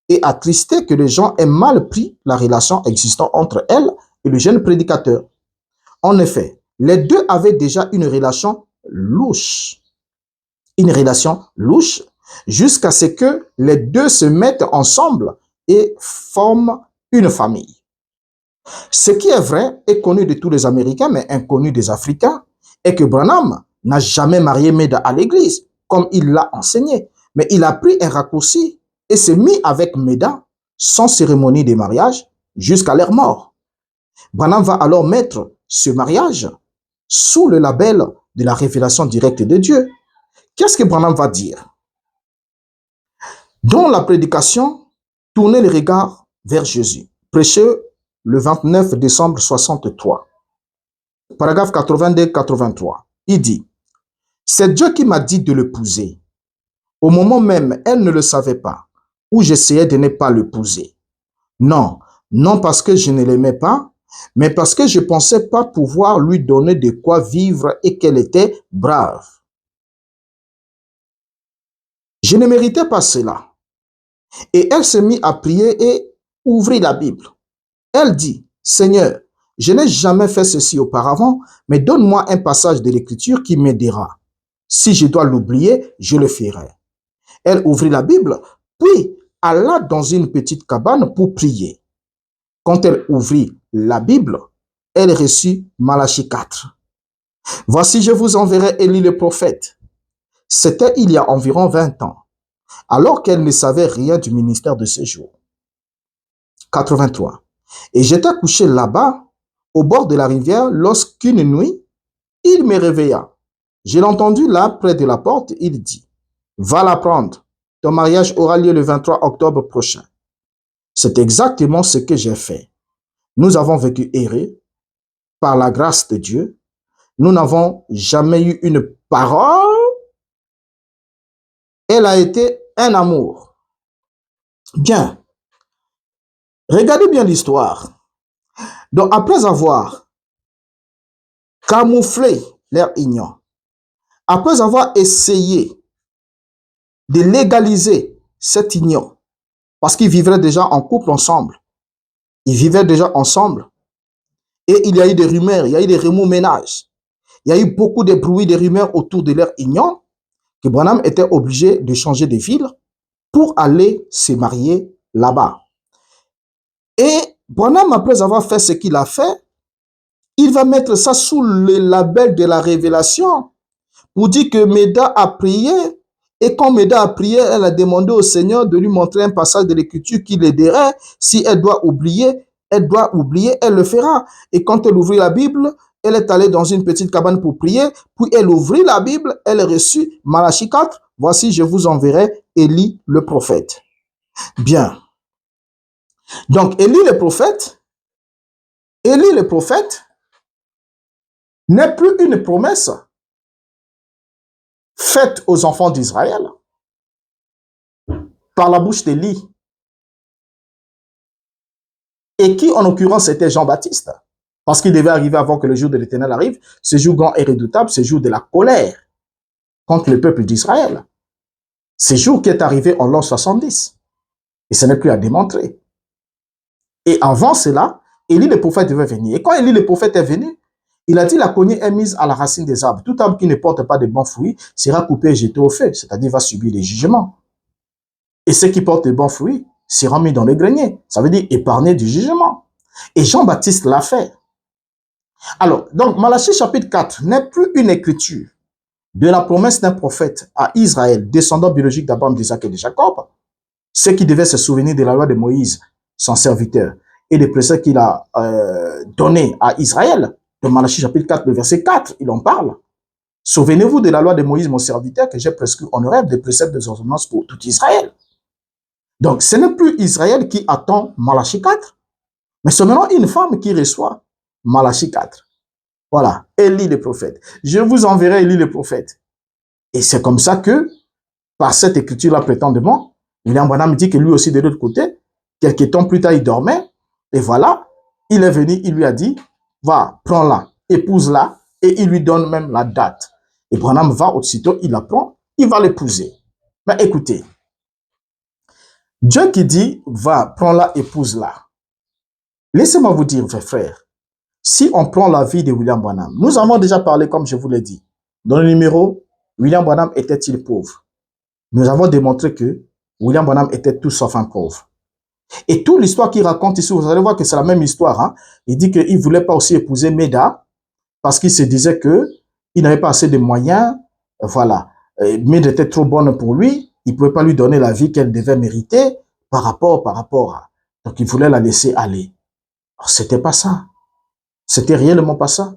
et attristée que les gens aient mal pris la relation existant entre elle et le jeune prédicateur. En effet, les deux avaient déjà une relation louche. Jusqu'à ce que les deux se mettent ensemble et forment une famille. Ce qui est vrai est connu de tous les Américains, mais inconnu des Africains, est que Branham n'a jamais marié Meda à l'église, comme il l'a enseigné, mais il a pris un raccourci et s'est mis avec Meda sans cérémonie de mariage jusqu'à leur mort. Branham va alors mettre ce mariage sous le label de la révélation directe de Dieu. Qu'est-ce que Branham va dire? Dans la prédication, tournez les regards vers Jésus. Prêchez le 29 décembre 63. Paragraphe 82-83. Il dit, c'est Dieu qui m'a dit de l'épouser. Au moment même, elle ne le savait pas, ou j'essayais de ne pas l'épouser. Non, non parce que je ne l'aimais pas, mais parce que je ne pensais pas pouvoir lui donner de quoi vivre et qu'elle était brave. Je ne méritais pas cela. Et elle se mit à prier et ouvrit la Bible. Elle dit, Seigneur, je n'ai jamais fait ceci auparavant, mais donne-moi un passage de l'Écriture qui m'aidera. Si je dois l'oublier, je le ferai. Elle ouvrit la Bible, puis alla dans une petite cabane pour prier. Quand elle ouvrit la Bible, elle reçut Malachie 4. Voici, je vous enverrai Élie le prophète. C'était il y a environ 20 ans, alors qu'elle ne savait rien du ministère de ce jour. 83. Et j'étais couché là-bas, au bord de la rivière, lorsqu'une nuit, il me réveilla. Je l'ai entendu là, près de la porte, il dit, va la prendre, ton mariage aura lieu le 23 octobre prochain. C'est exactement ce que j'ai fait. Nous avons vécu heureux, par la grâce de Dieu. Nous n'avons jamais eu une parole. Elle a été un amour. Bien. Regardez bien l'histoire. Donc, après avoir camouflé leur union, après avoir essayé de légaliser cette union, parce qu'ils vivraient déjà en couple ensemble, ils vivaient déjà ensemble, et il y a eu des rumeurs, il y a eu des remous-ménages, il y a eu beaucoup de bruits, de rumeurs autour de leur union, que Branham était obligé de changer de ville pour aller se marier là-bas. Et Branham, après avoir fait ce qu'il a fait, il va mettre ça sous le label de la révélation pour dire que Meda a prié. Et quand Meda a prié, elle a demandé au Seigneur de lui montrer un passage de l'Écriture qui l'aiderait. Si elle doit oublier, elle le fera. Et quand elle ouvrit la Bible, elle est allée dans une petite cabane pour prier. Puis elle ouvrit la Bible, elle reçut Malachie 4. Voici, je vous enverrai Élie le prophète. Bien. Donc, Élie le prophète n'est plus une promesse faite aux enfants d'Israël par la bouche d'Élie, et qui en l'occurrence était Jean-Baptiste, parce qu'il devait arriver avant que le jour de l'Éternel arrive, ce jour grand et redoutable, ce jour de la colère contre le peuple d'Israël, ce jour qui est arrivé en l'an 70, et ce n'est plus à démontrer. Et avant cela, Élie le prophète devait venir. Et quand Élie le prophète est venu, il a dit la cognée est mise à la racine des arbres. Tout arbre qui ne porte pas de bons fruits sera coupé et jeté au feu, c'est-à-dire va subir les jugements. Et ceux qui portent de bons fruits seront mis dans le grenier. Ça veut dire épargner du jugement. Et Jean-Baptiste l'a fait. Alors, donc Malachie chapitre 4 n'est plus une écriture de la promesse d'un prophète à Israël, descendant biologique d'Abraham, d'Isaac et de Jacob, ceux qui devaient se souvenir de la loi de Moïse, son serviteur, et des préceptes qu'il a donnés à Israël. Dans Malachie chapitre 4, le verset 4, il en parle. Souvenez-vous de la loi de Moïse, mon serviteur, que j'ai prescrit en rêve des préceptes des ordonnances pour tout Israël. Donc, ce n'est plus Israël qui attend Malachie 4, mais c'est maintenant une femme qui reçoit Malachie 4. Voilà, Élie le prophète. Je vous enverrai Élie le prophète. Et c'est comme ça que, par cette écriture-là prétendument, William Branham dit que lui aussi de l'autre côté, quelques temps plus tard, il dormait, et voilà, il est venu, il lui a dit, va, prends-la, épouse-la, et il lui donne même la date. Et Branham va aussitôt, il la prend, il va l'épouser. Mais écoutez, Dieu qui dit, va, prends-la, épouse-la. Laissez-moi vous dire, frères, si on prend la vie de William Branham, nous avons déjà parlé, comme je vous l'ai dit, dans le numéro, William Branham était-il pauvre? Nous avons démontré que William Branham était tout sauf un pauvre. Et toute l'histoire qu'il raconte ici, vous allez voir que c'est la même histoire. Hein? Il dit qu'il ne voulait pas aussi épouser Meda parce qu'il se disait qu'il n'avait pas assez de moyens. Voilà. Meda était trop bonne pour lui. Il ne pouvait pas lui donner la vie qu'elle devait mériter par rapport à. Donc, il voulait la laisser aller. Alors, c'était pas ça. C'était réellement pas ça.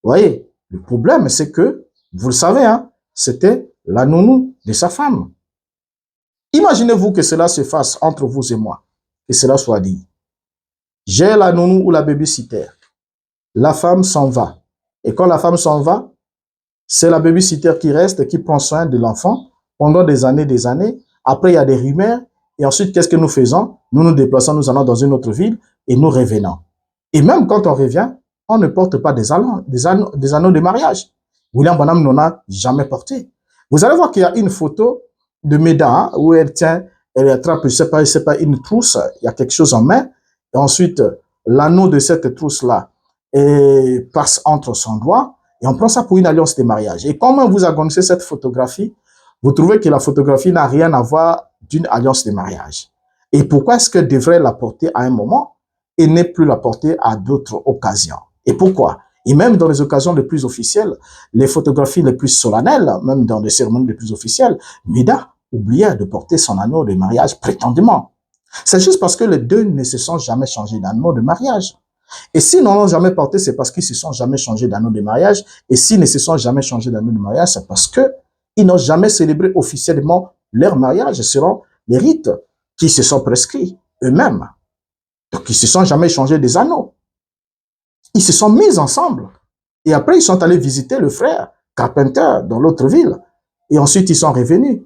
Vous voyez, le problème, c'est que, vous le savez, hein, c'était la nounou de sa femme. Imaginez-vous que cela se fasse entre vous et moi, que cela soit dit. J'ai la nounou ou la babysitter. La femme s'en va. Et quand la femme s'en va, c'est la babysitter qui reste, qui prend soin de l'enfant pendant des années, des années. Après, il y a des rumeurs. Et ensuite, qu'est-ce que nous faisons? Nous nous déplaçons, nous allons dans une autre ville et nous revenons. Et même quand on revient, on ne porte pas des anneaux de mariage. William Branham n'en a jamais porté. Vous allez voir qu'il y a une photo de Meda hein, où elle tient, elle attrape, je sais pas, une trousse, il y a quelque chose en main. Et ensuite, l'anneau de cette trousse-là passe entre son doigt et on prend ça pour une alliance de mariage. Et comment vous agonisez cette photographie, vous trouvez que la photographie n'a rien à voir d'une alliance de mariage. Et pourquoi est-ce qu'elle devrait la porter à un moment et ne plus la porter à d'autres occasions? Et pourquoi? Et même dans les occasions les plus officielles, les photographies les plus solennelles, même dans les cérémonies les plus officielles, Meda oubliait de porter son anneau de mariage prétendument. C'est juste parce que les deux ne se sont jamais changés d'anneau de mariage. Et s'ils n'en ont jamais porté, c'est parce qu'ils se sont jamais changés d'anneau de mariage. Et s'ils ne se sont jamais changés d'anneau de mariage, c'est parce qu'ils n'ont jamais célébré officiellement leur mariage selon les rites qui se sont prescrits eux-mêmes. Donc, ils ne se sont jamais changés des anneaux. Ils se sont mis ensemble. Et après, ils sont allés visiter le frère Carpenter dans l'autre ville. Et ensuite, ils sont revenus.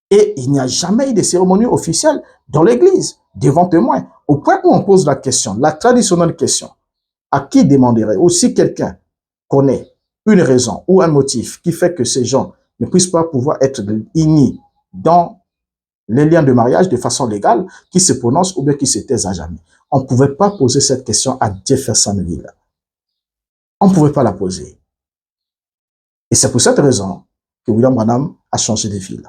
Et il n'y a jamais eu de cérémonie officielle dans l'église, devant témoins. Au point où on pose la question, la traditionnelle question, à qui demanderait, ou si quelqu'un connaît une raison ou un motif qui fait que ces gens ne puissent pas pouvoir être unis dans les liens de mariage de façon légale, qui se prononcent ou bien qui se taisent à jamais. On ne pouvait pas poser cette question à Jeffersonville. On ne pouvait pas la poser. Et c'est pour cette raison que William Branham a changé de ville.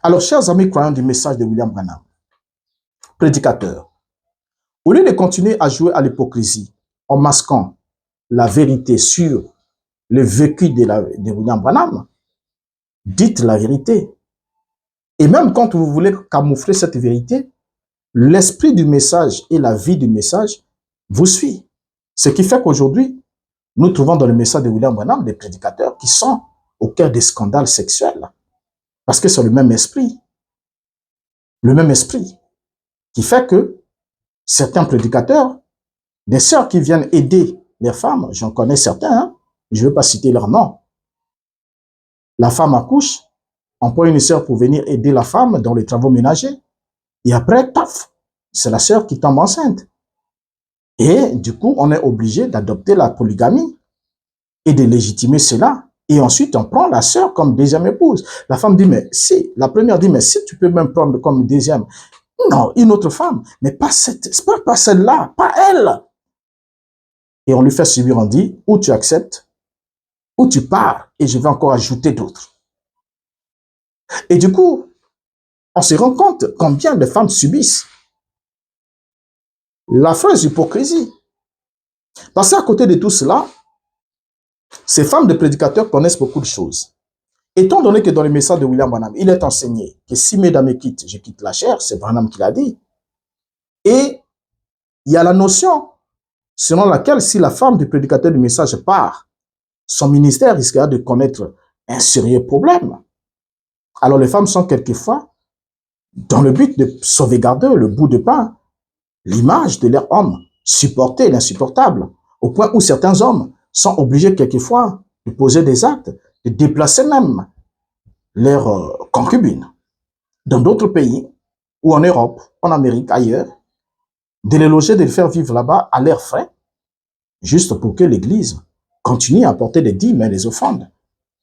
Alors, chers amis croyants du message de William Branham, prédicateur, au lieu de continuer à jouer à l'hypocrisie en masquant la vérité sur le vécu de William Branham, dites la vérité. Et même quand vous voulez camoufler cette vérité, l'esprit du message et la vie du message vous suit. Ce qui fait qu'aujourd'hui, nous trouvons dans le message de William Branham des prédicateurs qui sont au cœur des scandales sexuels. Parce que c'est le même esprit. Le même esprit qui fait que certains prédicateurs, des sœurs qui viennent aider les femmes, j'en connais certains, hein, je ne veux pas citer leur nom, La femme accouche, on prend une sœur pour venir aider la femme dans les travaux ménagers. Et après, paf, c'est la sœur qui tombe enceinte. Et du coup, on est obligé d'adopter la polygamie et de légitimer cela. Et ensuite, on prend la sœur comme deuxième épouse. La femme dit, mais si, la première dit, mais si tu peux même prendre comme deuxième, non, une autre femme, mais pas pas celle-là, pas elle. Et on lui fait subir, on dit, ou tu acceptes, ou tu pars, et je vais encore ajouter d'autres. Et du coup, on se rend compte combien de femmes subissent l'affreuse hypocrisie. Parce qu'à côté de tout cela, ces femmes de prédicateurs connaissent beaucoup de choses. Étant donné que dans le message de William Branham, il est enseigné que si mes dames quittent, je quitte la chair, c'est Branham qui l'a dit. Et il y a la notion selon laquelle si la femme du prédicateur du message part, son ministère risquera de connaître un sérieux problème. Alors les femmes sont quelquefois dans le but de sauvegarder le bout de pain, l'image de leur homme, supporter l'insupportable, au point où certains hommes sont obligés quelquefois de poser des actes, de déplacer même leurs concubines dans d'autres pays, ou en Europe, en Amérique, ailleurs, de les loger, de les faire vivre là-bas à leurs frais, juste pour que l'Église continue à apporter des dîmes et des offrandes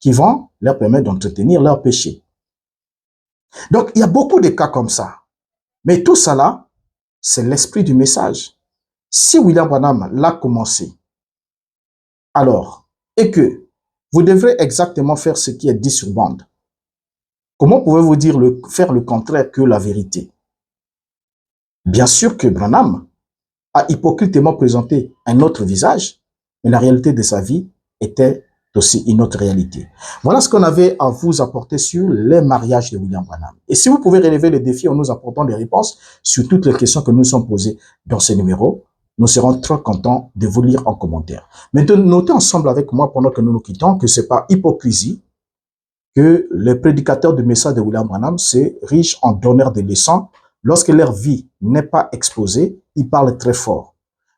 qui vont leur permettre d'entretenir leurs péchés. Donc, il y a beaucoup de cas comme ça. Mais tout ça là, c'est l'esprit du message. Si William Branham l'a commencé, alors, et que vous devrez exactement faire ce qui est dit sur bande, comment pouvez-vous dire faire le contraire que la vérité? Bien sûr que Branham a hypocritement présenté un autre visage, mais la réalité de sa vie était aussi une autre réalité. Voilà ce qu'on avait à vous apporter sur les mariages de William Branham. Et si vous pouvez relever les défis en nous apportant des réponses sur toutes les questions que nous sommes posées dans ce numéro, nous serons très contents de vous lire en commentaire. Maintenant, notez ensemble avec moi, pendant que nous nous quittons, que c'est pas hypocrisie que les prédicateurs du message de William Branham, c'est riche en donneurs de leçons. Lorsque leur vie n'est pas exposée, ils parlent très fort.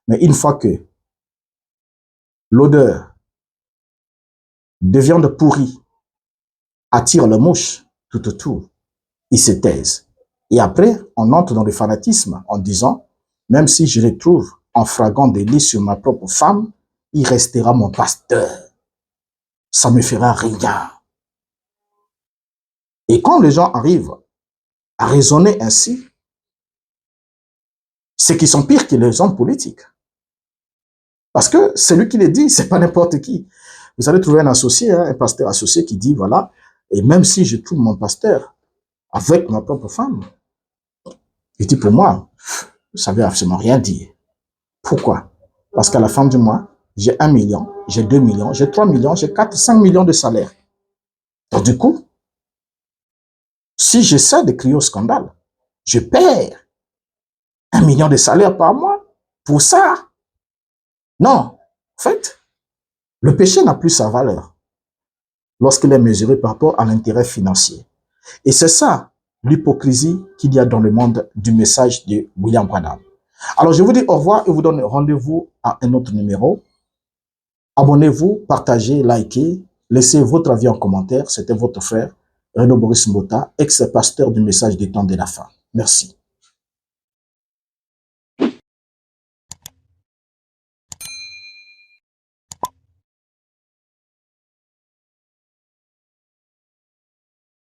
Mais une fois que l'odeur de viande pourrie attire le mouche tout autour, ils se taisent. Et après, on entre dans le fanatisme en disant, même si je le trouve en flagrant délit sur ma propre femme, il restera mon pasteur. Ça me fera rien. Et quand les gens arrivent à raisonner ainsi, c'est qu'ils sont pires que les hommes politiques. Parce que celui qui les dit, c'est pas n'importe qui. Vous allez trouver un associé, un pasteur associé qui dit, voilà, et même si je trouve mon pasteur avec ma propre femme, il dit pour moi, vous savez absolument rien dire. Pourquoi? Parce qu'à la fin du mois, j'ai 1 million, j'ai 2 millions, j'ai 3 millions, j'ai 4, 5 millions de salaire. Donc du coup, si j'essaie de crier au scandale, je perds 1 million de salaire par mois pour ça. Non, en fait, le péché n'a plus sa valeur lorsqu'il est mesuré par rapport à l'intérêt financier. Et c'est ça l'hypocrisie qu'il y a dans le monde du message de William Branham. Alors je vous dis au revoir et vous donne rendez-vous à un autre numéro. Abonnez-vous, partagez, likez, laissez votre avis en commentaire. C'était votre frère Renaud Boris Mbota, ex-pasteur du message des temps de la fin. Merci.